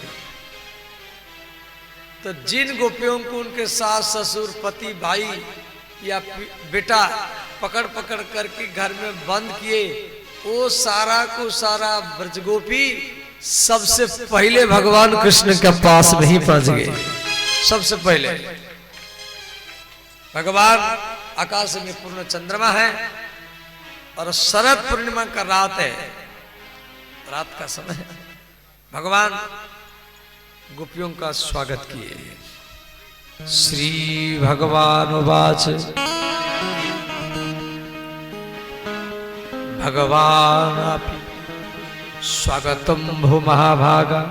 Speaker 1: तो जिन गोपियों को उनके सास ससुर पति भाई या बेटा पकड़ पकड़ करके घर में बंद किए, वो सारा को सारा ब्रजगोपी सबसे पहले भगवान कृष्ण के पास में ही पहुंच गए। सबसे पहले भगवान आकाश में पूर्ण चंद्रमा है और शरद पूर्णिमा का रात है, रात का समय है। भगवान गोपियों का स्वागत किए। श्री भगवान उवाच भगवान स्वागतम भो महाभागा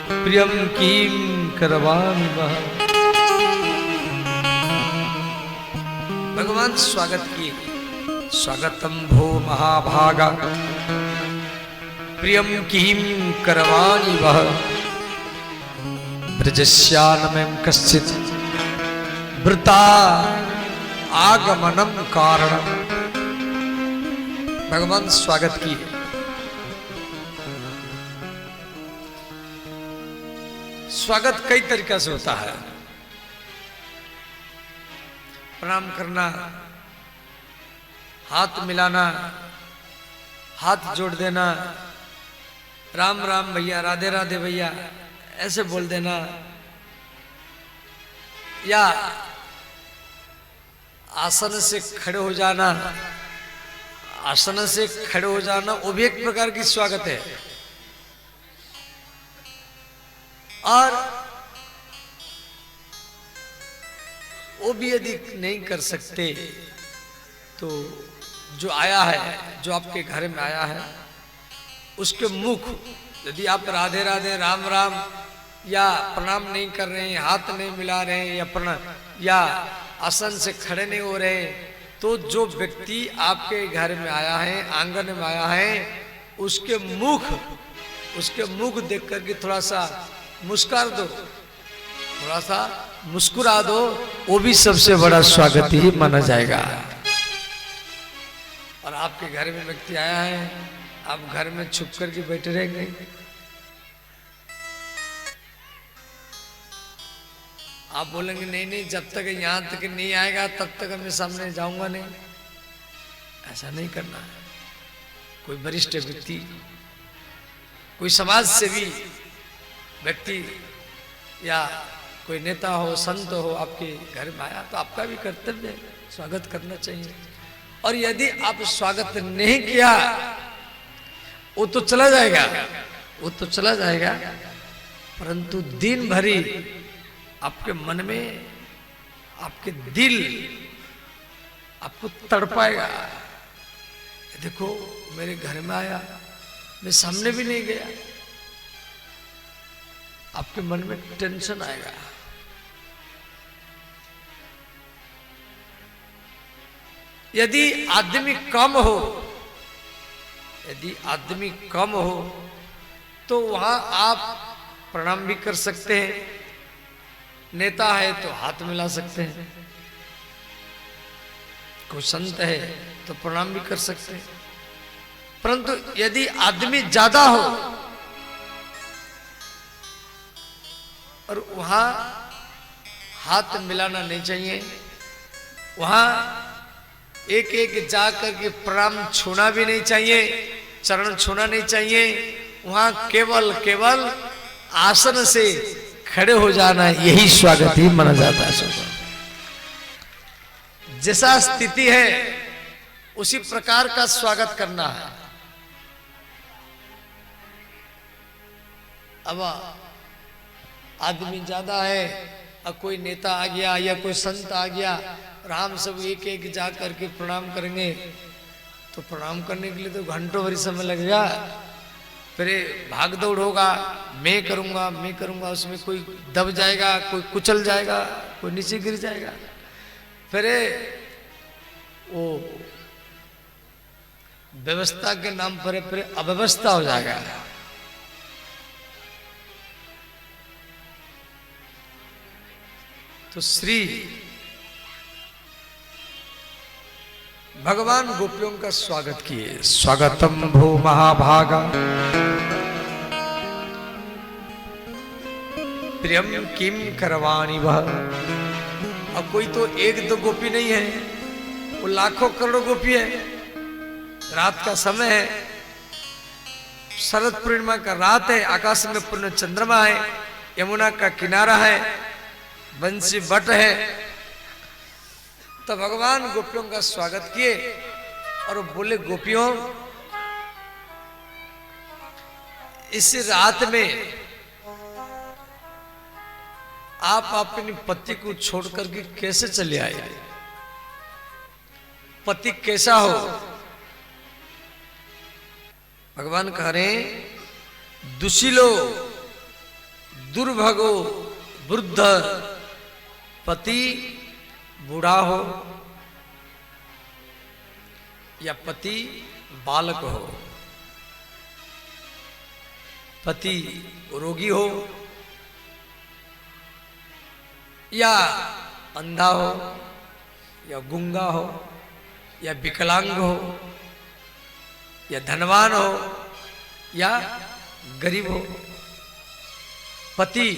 Speaker 1: प्रियम किम करवामि वह। भगवान स्वागत किए। स्वागतम भो महाभागा प्रियम किम करवाणि वह। ब्रजस्यानमें कश्चित् वृता आगमनम कारणम। भगवान स्वागत किए। स्वागत कई तरीका से होता है। प्रणाम करना, हाथ मिलाना, हाथ जोड़ देना, राम राम भैया, राधे राधे भैया, ऐसे बोल देना, या आसन से खड़े हो जाना, आसन से खड़े हो जाना, वो भी एक प्रकार की स्वागत है। और वो भी यदि नहीं कर सकते तो जो आया है, जो आपके घर में आया है, उसके मुख, यदि आप राधे राधे राम राम या प्रणाम नहीं कर रहे हैं, हाथ नहीं मिला रहे हैं, या प्रणाम या आसन से खड़े नहीं हो रहे, तो जो व्यक्ति आपके घर में आया है, आंगन में आया है, उसके मुख देख करके थोड़ा सा मुस्कुरा दो, थोड़ा सा मुस्कुरा दो, वो भी सबसे बड़ा स्वागत ही माना जाएगा। और आपके घर में व्यक्ति आया है, आप घर में छुप करके बैठे रहेंगे, आप बोलेंगे नहीं नहीं, जब तक यहां तक नहीं आएगा तब तक मैं सामने जाऊंगा नहीं। ऐसा नहीं करना है। कोई वरिष्ठ व्यक्ति, कोई समाज सेवी व्यक्ति या कोई नेता हो, संत हो, आपके घर में आया तो आपका भी कर्तव्य है, स्वागत करना चाहिए। और यदि आप स्वागत नहीं किया, वो तो चला जाएगा, वो तो चला जाएगा, परंतु दिन भरी आपके मन में, आपके दिल आपको तड़पाएगा। देखो मेरे घर में आया, मैं सामने भी नहीं गया, आपके मन में टेंशन आएगा। यदि आदमी कम हो, यदि आदमी कम हो तो वहां आप प्रणाम भी कर सकते हैं, नेता है तो हाथ मिला सकते हैं, कोई संत है तो प्रणाम भी कर सकते हैं। परंतु यदि आदमी ज्यादा हो और वहां हाथ मिलाना नहीं चाहिए, वहां एक एक जा करके प्रणाम छूना भी नहीं चाहिए, चरण छूना नहीं चाहिए, वहां केवल केवल आसन से खड़े हो जाना, यही स्वागत ही माना जाता है। जैसा स्थिति है उसी प्रकार का स्वागत करना है। अब आदमी ज्यादा है और कोई नेता आ गया या कोई संत आ गया और हम सब एक एक जा करके प्रणाम करेंगे, तो प्रणाम करने के लिए तो घंटों भरी समय लगेगा, फिर भाग दौड़ होगा, मैं करूंगा, उसमें कोई दब जाएगा, कोई कुचल जाएगा, कोई नीचे गिर जाएगा, फिर वो व्यवस्था के नाम पर फिर अव्यवस्था हो जाएगा। तो श्री भगवान गोपियों का स्वागत किए। स्वागतम भो महाभागा प्रियम किम करवाणी वह। अब कोई तो एक दो गोपी नहीं है, वो लाखों करोड़ों गोपी है। रात का समय है, शरद पूर्णिमा का रात है, आकाश में पूर्ण चंद्रमा है, यमुना का किनारा है, बंसी बट है। तो भगवान गोपियों का स्वागत किए और बोले, गोपियों इस रात में आप अपनी पति को छोड़ करके कैसे चले आए? पति कैसा हो? भगवान कह रहे हैं, दुशीलो दुर्भगो वृद्ध पति बूढ़ा हो या पति बालक हो, पति रोगी हो या अंधा हो या गूंगा हो या विकलांग हो या धनवान हो या गरीब हो, पति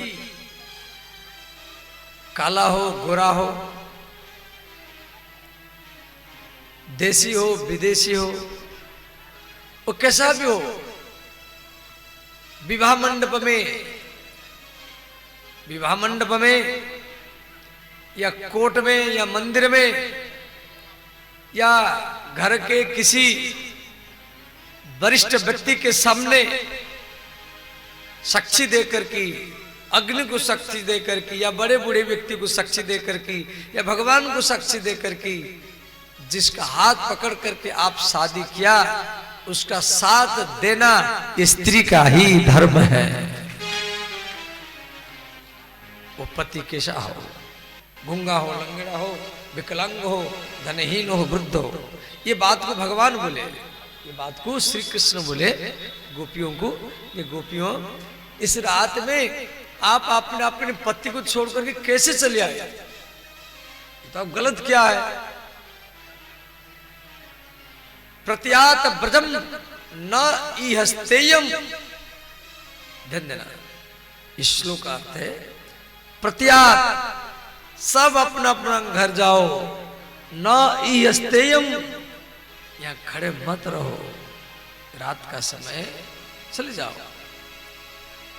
Speaker 1: काला हो गोरा हो, देसी हो विदेशी हो, वो कैसा भी हो, विवाह मंडप में या कोर्ट में या मंदिर में या घर के किसी वरिष्ठ व्यक्ति के सामने साक्षी देकर की, अग्नि को साक्षी देकर की या बड़े बूढ़े व्यक्ति को साक्षी देकर की या भगवान को साक्षी देकर की, जिसका हाथ पकड़ करके आप शादी किया, उसका साथ देना स्त्री का ही धर्म है। वो पति कैसा हो, गूंगा हो, लंगड़ा हो, विकलांग हो, धनहीन हो, वृद्ध हो, ये बात को भगवान बोले, ये बात को श्री कृष्ण बोले गोपियों को, ये गोपियों इस रात में आप अपने पति को छोड़ करके कैसे चले आए? तो अब गलत क्या है? प्रत्यात ब्रजम न इहस्तेयम। ध्यान देना, इस श्लोक का अर्थ है प्रत्यात, सब अपना अपना घर जाओ, न इहस्तेयम, यहां खड़े मत रहो, रात का समय चले जाओ।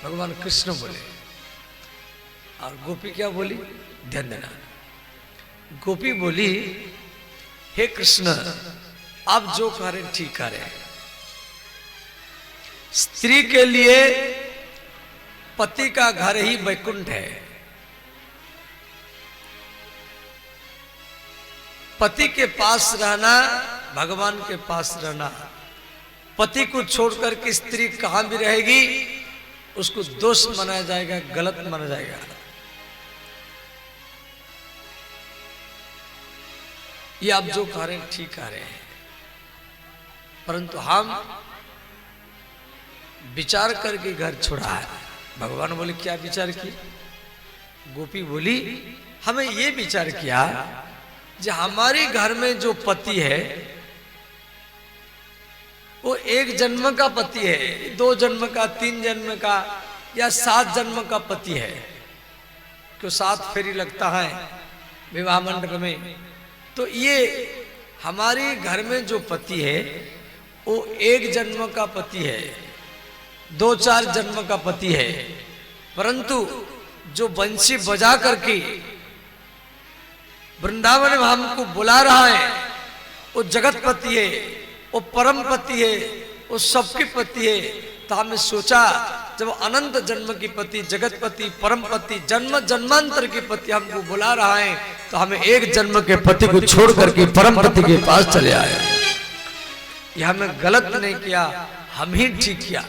Speaker 1: भगवान कृष्ण बोले और गोपी क्या बोली? ध्यान देना, गोपी बोली, हे कृष्ण आप जो कह रहे ठीक कह रहे हैं, स्त्री के लिए पति का घर ही वैकुंठ है। पति के पास रहना, भगवान के पास रहना। पति को छोड़कर के स्त्री कहां भी रहेगी उसको दोष माना जाएगा, गलत माना जाएगा। ये आप जो कह रहे हैं ठीक कह रहे हैं, परंतु हम विचार करके घर छोड़ा है। भगवान बोले क्या विचार की? गोपी बोली हमें ये विचार किया जो हमारे घर में जो पति है वो एक जन्म का पति है, 2 जन्म का, 3 जन्म का या 7 जन्म का पति है। क्यों 7 फेरी लगता है विवाह मंडप में। तो ये हमारे घर में जो पति है वो 1 जन्म का पति है, 2-4 जन्म का पति है। परंतु जो बंसी बजा करके वृंदावन में हमको बुला रहा है वो जगत पति है, वो परम पति है, वो सबके पति है। तो हमने सोचा जब अनंत जन्म की पति, जगत पति, परम पति, जन्म जन्मांतर के पति हमको बुला रहा है तो हमें 1 जन्म के पति को छोड़ करके परम पति के पास चले आए। यह हमें गलत नहीं किया, हम ही ठीक किया।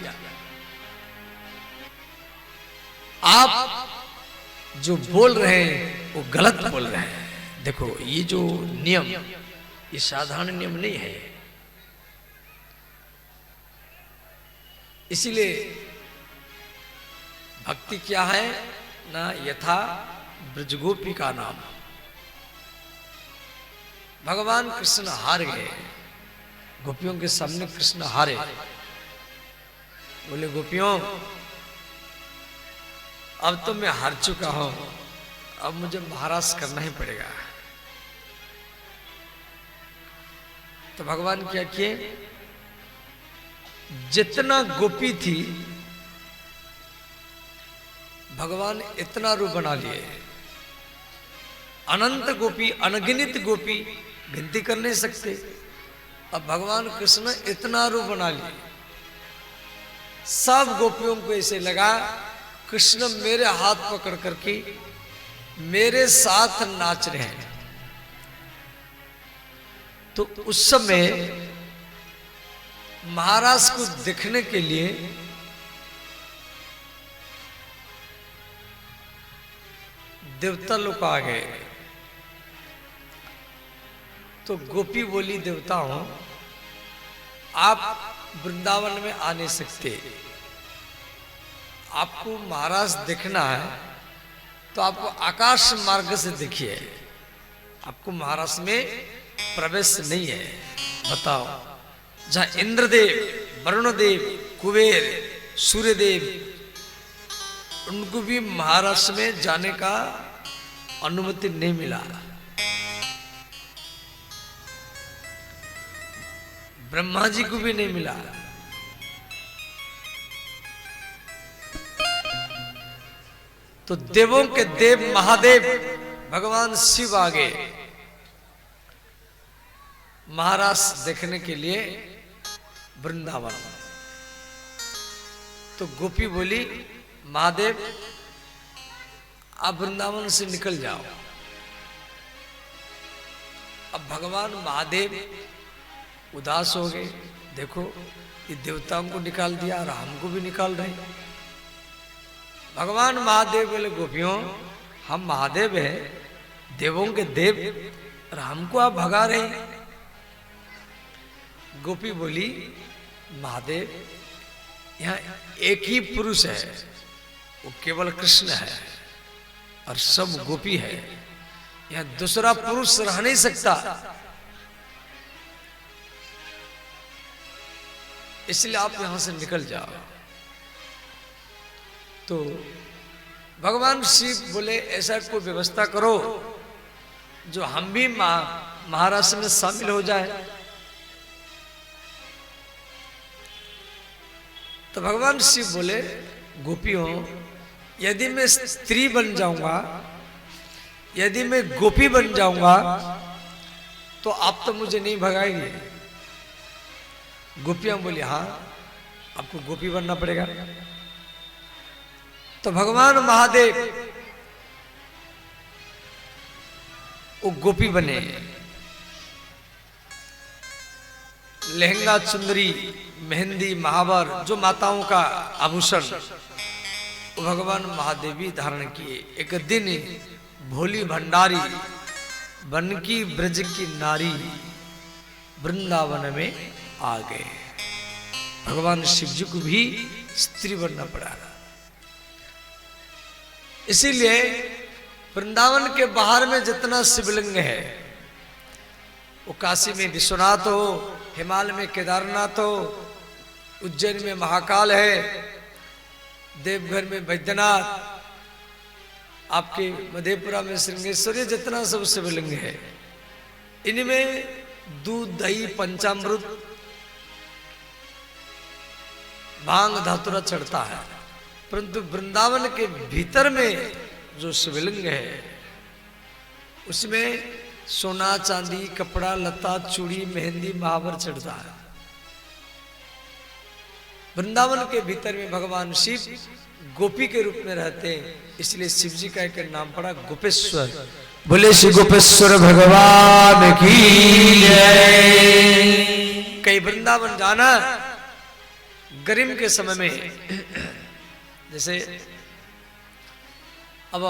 Speaker 1: आप जो बोल रहे हैं वो गलत बोल रहे हैं। देखो ये जो नियम ये साधारण नियम नहीं है। इसीलिए भक्ति क्या है ना, यथा ब्रजगोपी का नाम। भगवान कृष्ण हार गए, गोपियों के सामने कृष्ण हारे। बोले गोपियों अब तो मैं हार चुका हूं, अब मुझे महाराज करना ही पड़ेगा। तो भगवान क्या किए, जितना गोपी थी भगवान इतना रूप बना लिए। अनंत गोपी, अनगिनत गोपी, गिनती कर नहीं सकते। अब भगवान कृष्ण इतना रूप बना लिए। सब गोपियों को ऐसे लगा कृष्ण मेरे हाथ पकड़ करके मेरे साथ नाच रहे हैं। तो उस समय महाराज को देखने के लिए देवता लोग आ गए। तो गोपी बोली देवता हूं, आप वृंदावन में आ नहीं सकते, आपको महाराज देखना है तो आपको आकाश मार्ग से देखिए, आपको महाराज में प्रवेश नहीं है। बताओ, जहां इंद्रदेव, वरुणदेव, कुबेर, सूर्यदेव, उनको भी महाराष्ट्र में जाने का अनुमति नहीं मिला। ब्रह्मा जी को भी नहीं मिला। तो देवों के देव महादेव भगवान शिव आ गए महाराज देखने के लिए वृंदावन। तो गोपी बोली महादेव आप वृंदावन से निकल जाओ। अब भगवान महादेव उदास हो गए। देखो ये देवताओं को निकाल दिया और हमको भी निकाल रहे। भगवान महादेव बोले गोपियों हम महादेव हैं, देवों के देव, और हमको आप भगा रहे। गोपी बोली महादेव यहाँ एक ही पुरुष है, वो केवल कृष्ण है और सब गोपी है। यहाँ दूसरा पुरुष रह नहीं सकता, इसलिए आप यहां से निकल जाओ। तो भगवान शिव बोले ऐसा कोई व्यवस्था करो जो हम भी महाराष्ट्र में शामिल हो जाए। तो भगवान शिव बोले गोपियों यदि मैं स्त्री बन जाऊंगा, यदि मैं गोपी बन जाऊंगा तो आप तो मुझे नहीं भगाएंगे। गोपियां बोली हाँ आपको गोपी बनना पड़ेगा। तो भगवान महादेव वो गोपी बने, लहंगा, चुंदरी, मेहंदी, महावर, जो माताओं का आभूषण, वो भगवान महादेव भी धारण किए। एक दिन भोली भंडारी बनकी ब्रज की नारी वृंदावन में आ गए। भगवान शिव जी को भी स्त्री बनना पड़ा। इसीलिए वृंदावन के बाहर में जितना शिवलिंग है, वो काशी में विश्वनाथ हो, हिमालय में केदारनाथ हो, उज्जैन में महाकाल है, देवघर में बैद्यनाथ, आपके मधेपुरा में श्रृंगेश्वरी, जितना सब शिवलिंग है, इनमें दूध, दही, पंचामृत, भांग, धतूरा चढ़ता है। परंतु वृंदावन के भीतर में जो शिवलिंग है, उसमें सोना, चांदी, कपड़ा, लता, चूड़ी, मेहंदी, महावर चढ़ता है। वृंदावन के भीतर में भगवान शिव गोपी के रूप में रहते हैं, इसलिए शिव जी का एक नाम पड़ा गोपेश्वर। बोले श्री गोपेश्वर भगवान की जय। कई वृंदावन जाना गर्मी के समय में, जैसे अब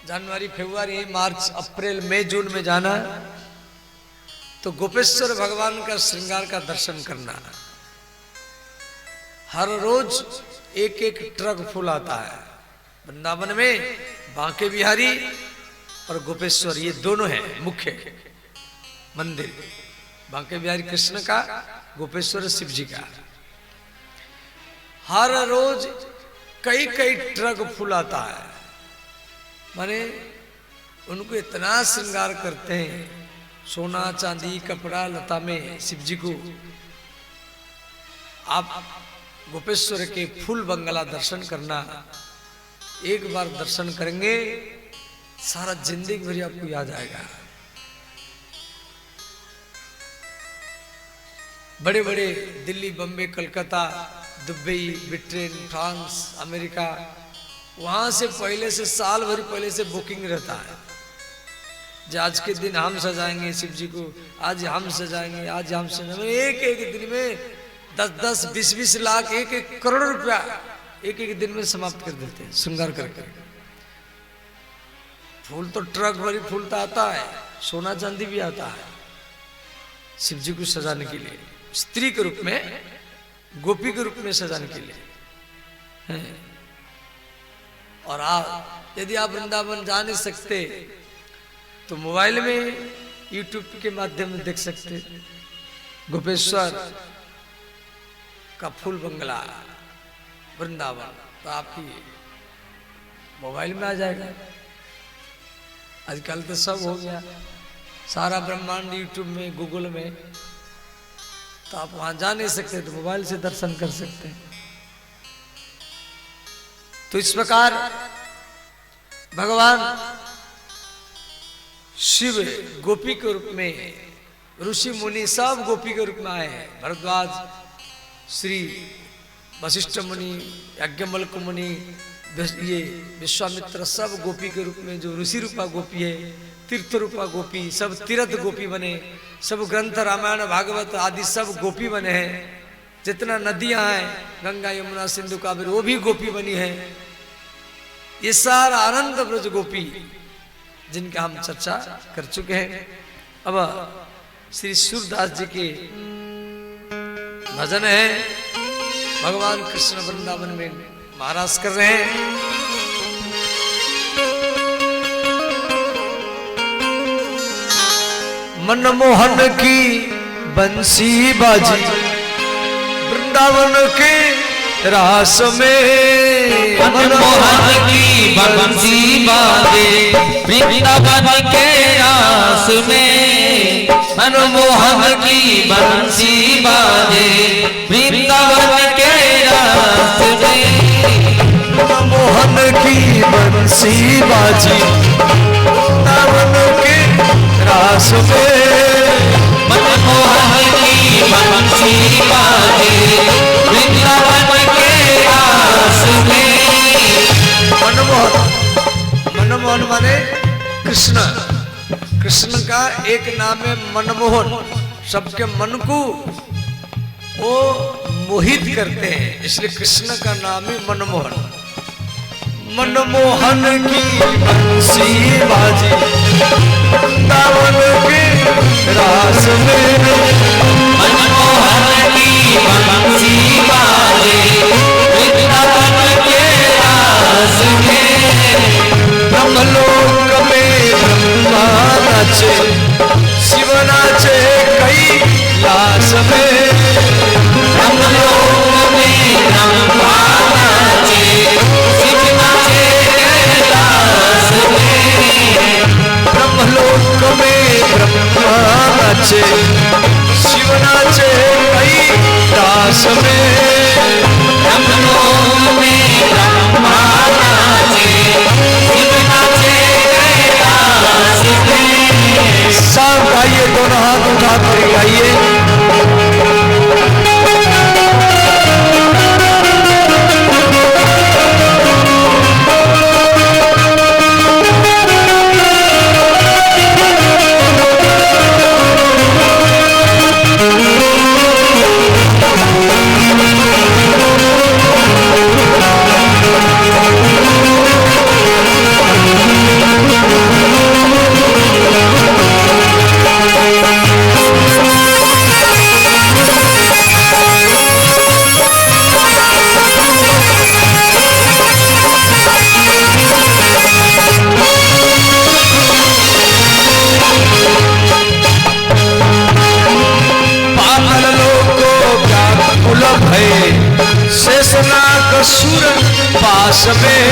Speaker 1: जनवरी, फरवरी, मार्च, अप्रैल, मई, जून में जाना, तो गोपेश्वर भगवान का श्रृंगार का दर्शन करना। हर रोज एक एक ट्रक फूल आता है वृंदावन में। बांके बिहारी और गोपेश्वर ये दोनों हैं मुख्य मंदिर, बांके बिहारी कृष्ण का, गोपेश्वर शिव जी का। हर रोज कई कई ट्रक फूल आता है, माने उनको इतना श्रृंगार करते हैं, सोना, चांदी, कपड़ा, लता में शिव जी को। आप गोपेश्वर के फूल बंगला दर्शन करना, एक बार दर्शन करेंगे सारा जिंदगी भर आपको याद आएगा। बड़े बड़े Delhi, Bombay, Calcutta, Dubai, Britain, France, America, वहां से पहले से साल भर पहले से बुकिंग रहता है। जो आज के दिन हम सजाएंगे शिव जी को, आज हम सजाएंगे, आज हम सजाएंगे। एक एक दिन में 10-10, 20-20 लाख, 1-1 करोड़ रुपया एक एक दिन में समाप्त कर देते हैं श्रृंगार करके। फूल तो ट्रक भरी फूल तो आता है, सोना चांदी भी आता है शिव जी को सजाने के लिए, स्त्री के रूप में, गोपी के रूप में सजाने के लिए है। और यदि आप वृंदावन जा नहीं सकते तो मोबाइल में यूट्यूब के माध्यम से देख सकते गोपेश्वर का फूल बंगला वृंदावन, तो आपकी मोबाइल में आ जाएगा। आजकल तो सब हो गया, सारा ब्रह्मांड यूट्यूब में, गूगल में, तो आप वहां जा नहीं सकते तो मोबाइल से दर्शन कर सकते हैं। तो इस प्रकार भगवान शिव गोपी के रूप में, ऋषि मुनि सब गोपी के रूप में आए हैं। भरद्वाज, श्री वशिष्ठ मुनि, याज्ञवल्क्य मुनि, ये विश्वामित्र सब गोपी के रूप में, जो ऋषि रूपा गोपी है, तीर्थ रूपा गोपी, सब तीर्थ गोपी बने। सब ग्रंथ रामायण भागवत आदि सब गोपी बने हैं। जितना नदियां हैं, गंगा, यमुना, सिंधु, कावेरी, वो भी गोपी बनी है। ये सारा आनंद ब्रज गोपी जिनका हम चर्चा कर चुके हैं। अब श्री सूरदास जी के भजन है, भगवान कृष्ण वृंदावन में महाराज कर रहे हैं। मनमोहन की बंसी बाजी वृंदावन के रास में,
Speaker 2: मनमोहन की बंसी बाजे वृंदावन के रास में, मनमोहन की बंसी बाजे वृंदावन के रास में,
Speaker 1: मनमोहन की बंसी बाजी वृंदावन के रास में,
Speaker 2: मनमोहन की बंसी वृंदावन के रास में।
Speaker 1: मनमोहन, मनमोहन माने कृष्ण। कृष्ण का एक नाम है मनमोहन, सबके मन को वो मोहित करते हैं, इसलिए कृष्ण का नाम है मनमोहन। मनमोहन की बंसी बाजी वृंदावन के रास में।
Speaker 2: मनमोहन की बंसी बाजे वृंदावन के रास में।
Speaker 1: ब्रह्मलोक में ब्रह्मा नाचे, शिव नाचे कैलाश में।
Speaker 2: ब्रह्मलोक में ब्रह्मा नाचे, शिव नाचे कैलाश में।
Speaker 1: ब्रह्मलोक में ब्रह्मा नाचे, शिव नाचे कैलाश में।
Speaker 2: ब्रह्मलोक में ब्रह्मा नाचे, शिव नाचे कैलाश में।
Speaker 1: सब गाइए, दोनों हाथ उठा कर गाइए। शेषनाग सुर पास में।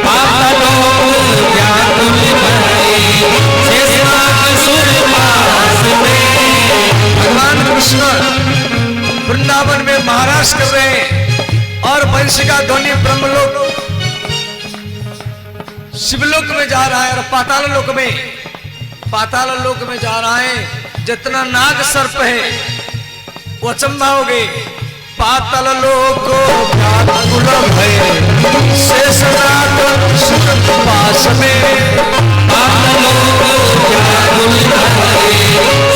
Speaker 2: पातालोक व्याकुल भये, शेषनाग सुर पास में।
Speaker 1: भगवान कृष्ण वृंदावन में महाराज कर रहे हैं और वंश का ध्वनि ब्रह्मलोक शिवलोक में जा रहा है और पाताल लोक में जा रहा है। जितना नाग सर्प है वो अचंभा हो गए। पाताल लोको व्याकुल भये, शेषनाग सुर पास में।
Speaker 2: पातालोक व्याकुल भये,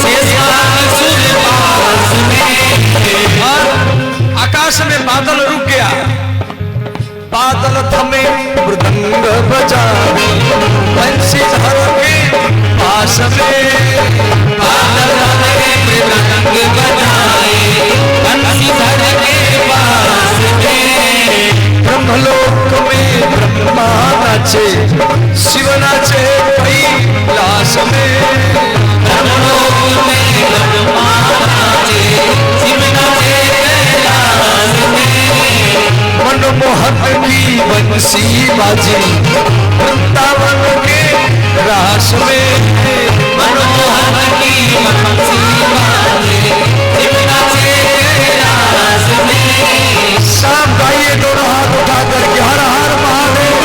Speaker 2: शेषनाग सुर पास में।
Speaker 1: और आकाश में बादल रुक गया, बादल थमे मृदंग बजावे बंशीधर के पास में।
Speaker 2: बादल थमे मृदंग बजाए बंशीधर के पास में।
Speaker 1: ब्रह्मलोक में ब्रह्मा नाचे, शिव नाचे कैलाश में।
Speaker 2: ब्रह्मलोक में ब्रह्मा नाचे, शिव नाचे कैलाश में।
Speaker 1: मनमोहन की बंसी बाजी वृंदावन के रास में।
Speaker 2: मनमोहन की बंसी बाजे शिव नाचे कैलाश में।
Speaker 1: सब गाइए, दोनों हाथ उठा करके हर हर महादेव।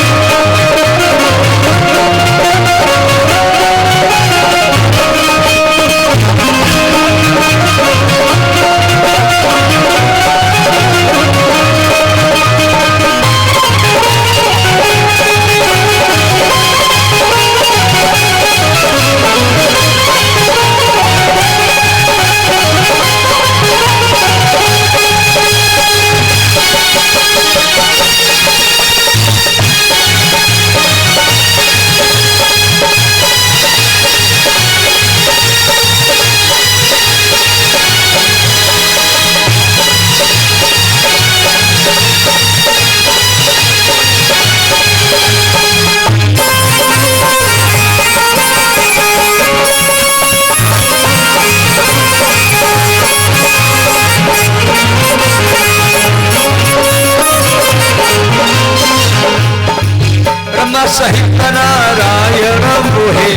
Speaker 1: सहित नारायण मोहे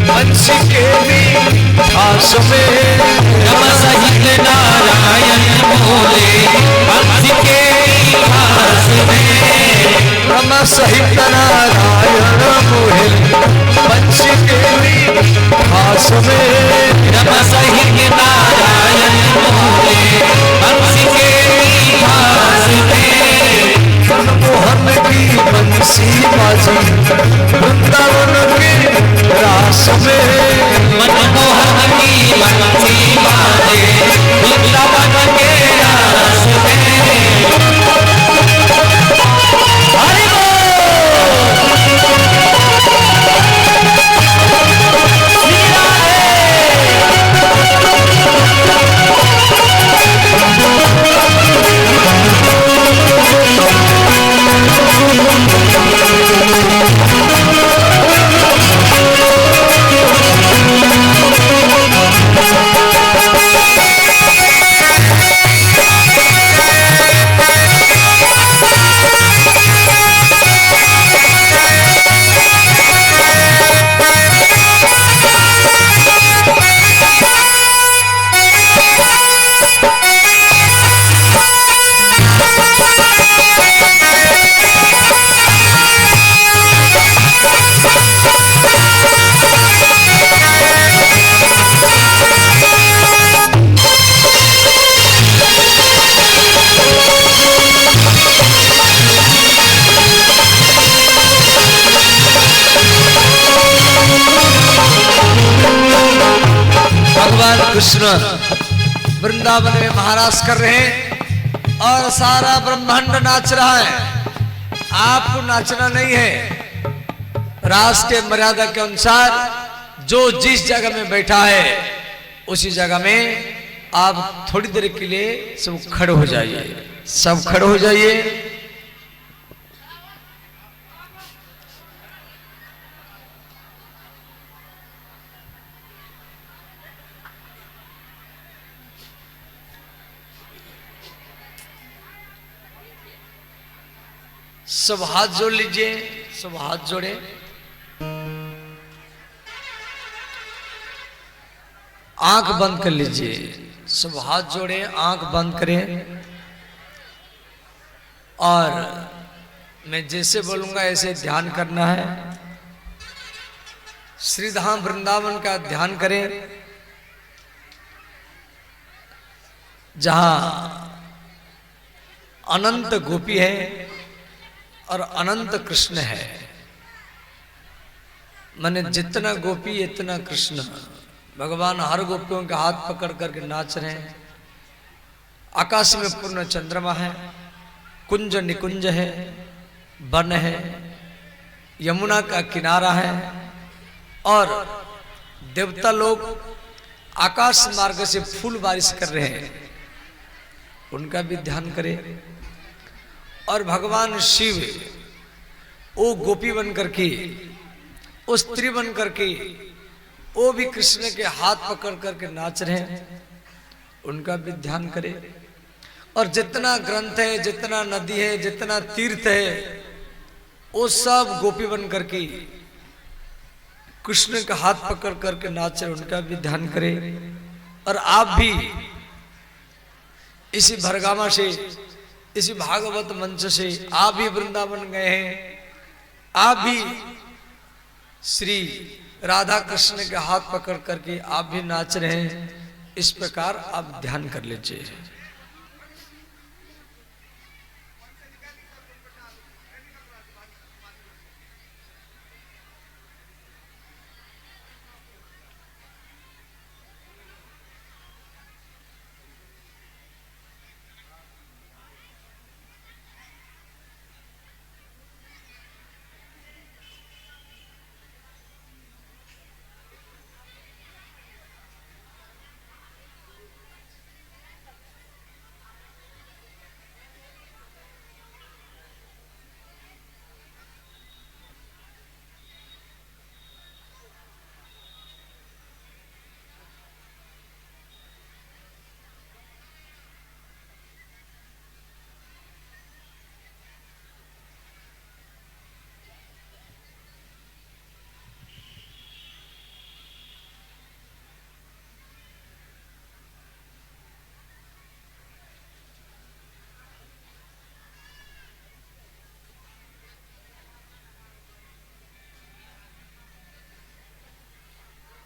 Speaker 1: वंश के विकास में।
Speaker 2: रम सहित नारायण मोहे वंश के विकास में।
Speaker 1: रम सहित नारायण मोहे वंश के विकास में।
Speaker 2: रम सहित नारायण मोहे वंश के
Speaker 1: में
Speaker 2: मनमोहन की बंसी बाजे वृंदावन के रास में। हरि
Speaker 1: कृष्ण वृंदावन में महाराज कर रहे हैं और सारा ब्रह्मांड नाच रहा है। आपको नाचना नहीं है, रास के मर्यादा के अनुसार जो जिस जगह में बैठा है उसी जगह में आप थोड़ी देर के लिए सब खड़े हो जाइए, सब खड़े हो जाइए। सब हाथ जोड़ लीजिए, सब हाथ जोड़े। आंख बंद कर लीजिए, सब हाथ जोड़े, आंख बंद करें और मैं जैसे बोलूंगा ऐसे ध्यान करना है। श्रीधाम वृंदावन का ध्यान करें जहां अनंत गोपी है और अनंत कृष्ण है। माने जितना गोपी इतना कृष्ण। भगवान हर गोपियों के हाथ पकड़ करके नाच रहे हैं। आकाश में पूर्ण चंद्रमा है, कुंज निकुंज है, वन है, यमुना का किनारा है और देवता लोग आकाश मार्ग से फूल बारिश कर रहे हैं, उनका भी ध्यान करें। और भगवान शिव वो गोपी बन करके, वो स्त्री बन करके, वो भी कृष्ण के हाथ पकड़ करके नाच रहे हैं, उनका भी ध्यान करें। और जितना ग्रंथ है, जितना नदी है, जितना तीर्थ है, वो सब गोपी बन करके कृष्ण का हाथ पकड़ करके नाच रहे, उनका भी ध्यान करें। और आप भी इसी भरगामा से, इसी भागवत मंच से आप भी वृंदावन गए हैं, आप भी श्री राधा कृष्ण के हाथ पकड़ करके आप भी नाच रहे हैं। इस प्रकार आप ध्यान कर लीजिए।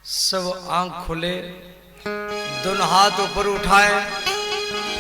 Speaker 1: सब आंख खोले, दोनों हाथ ऊपर उठाए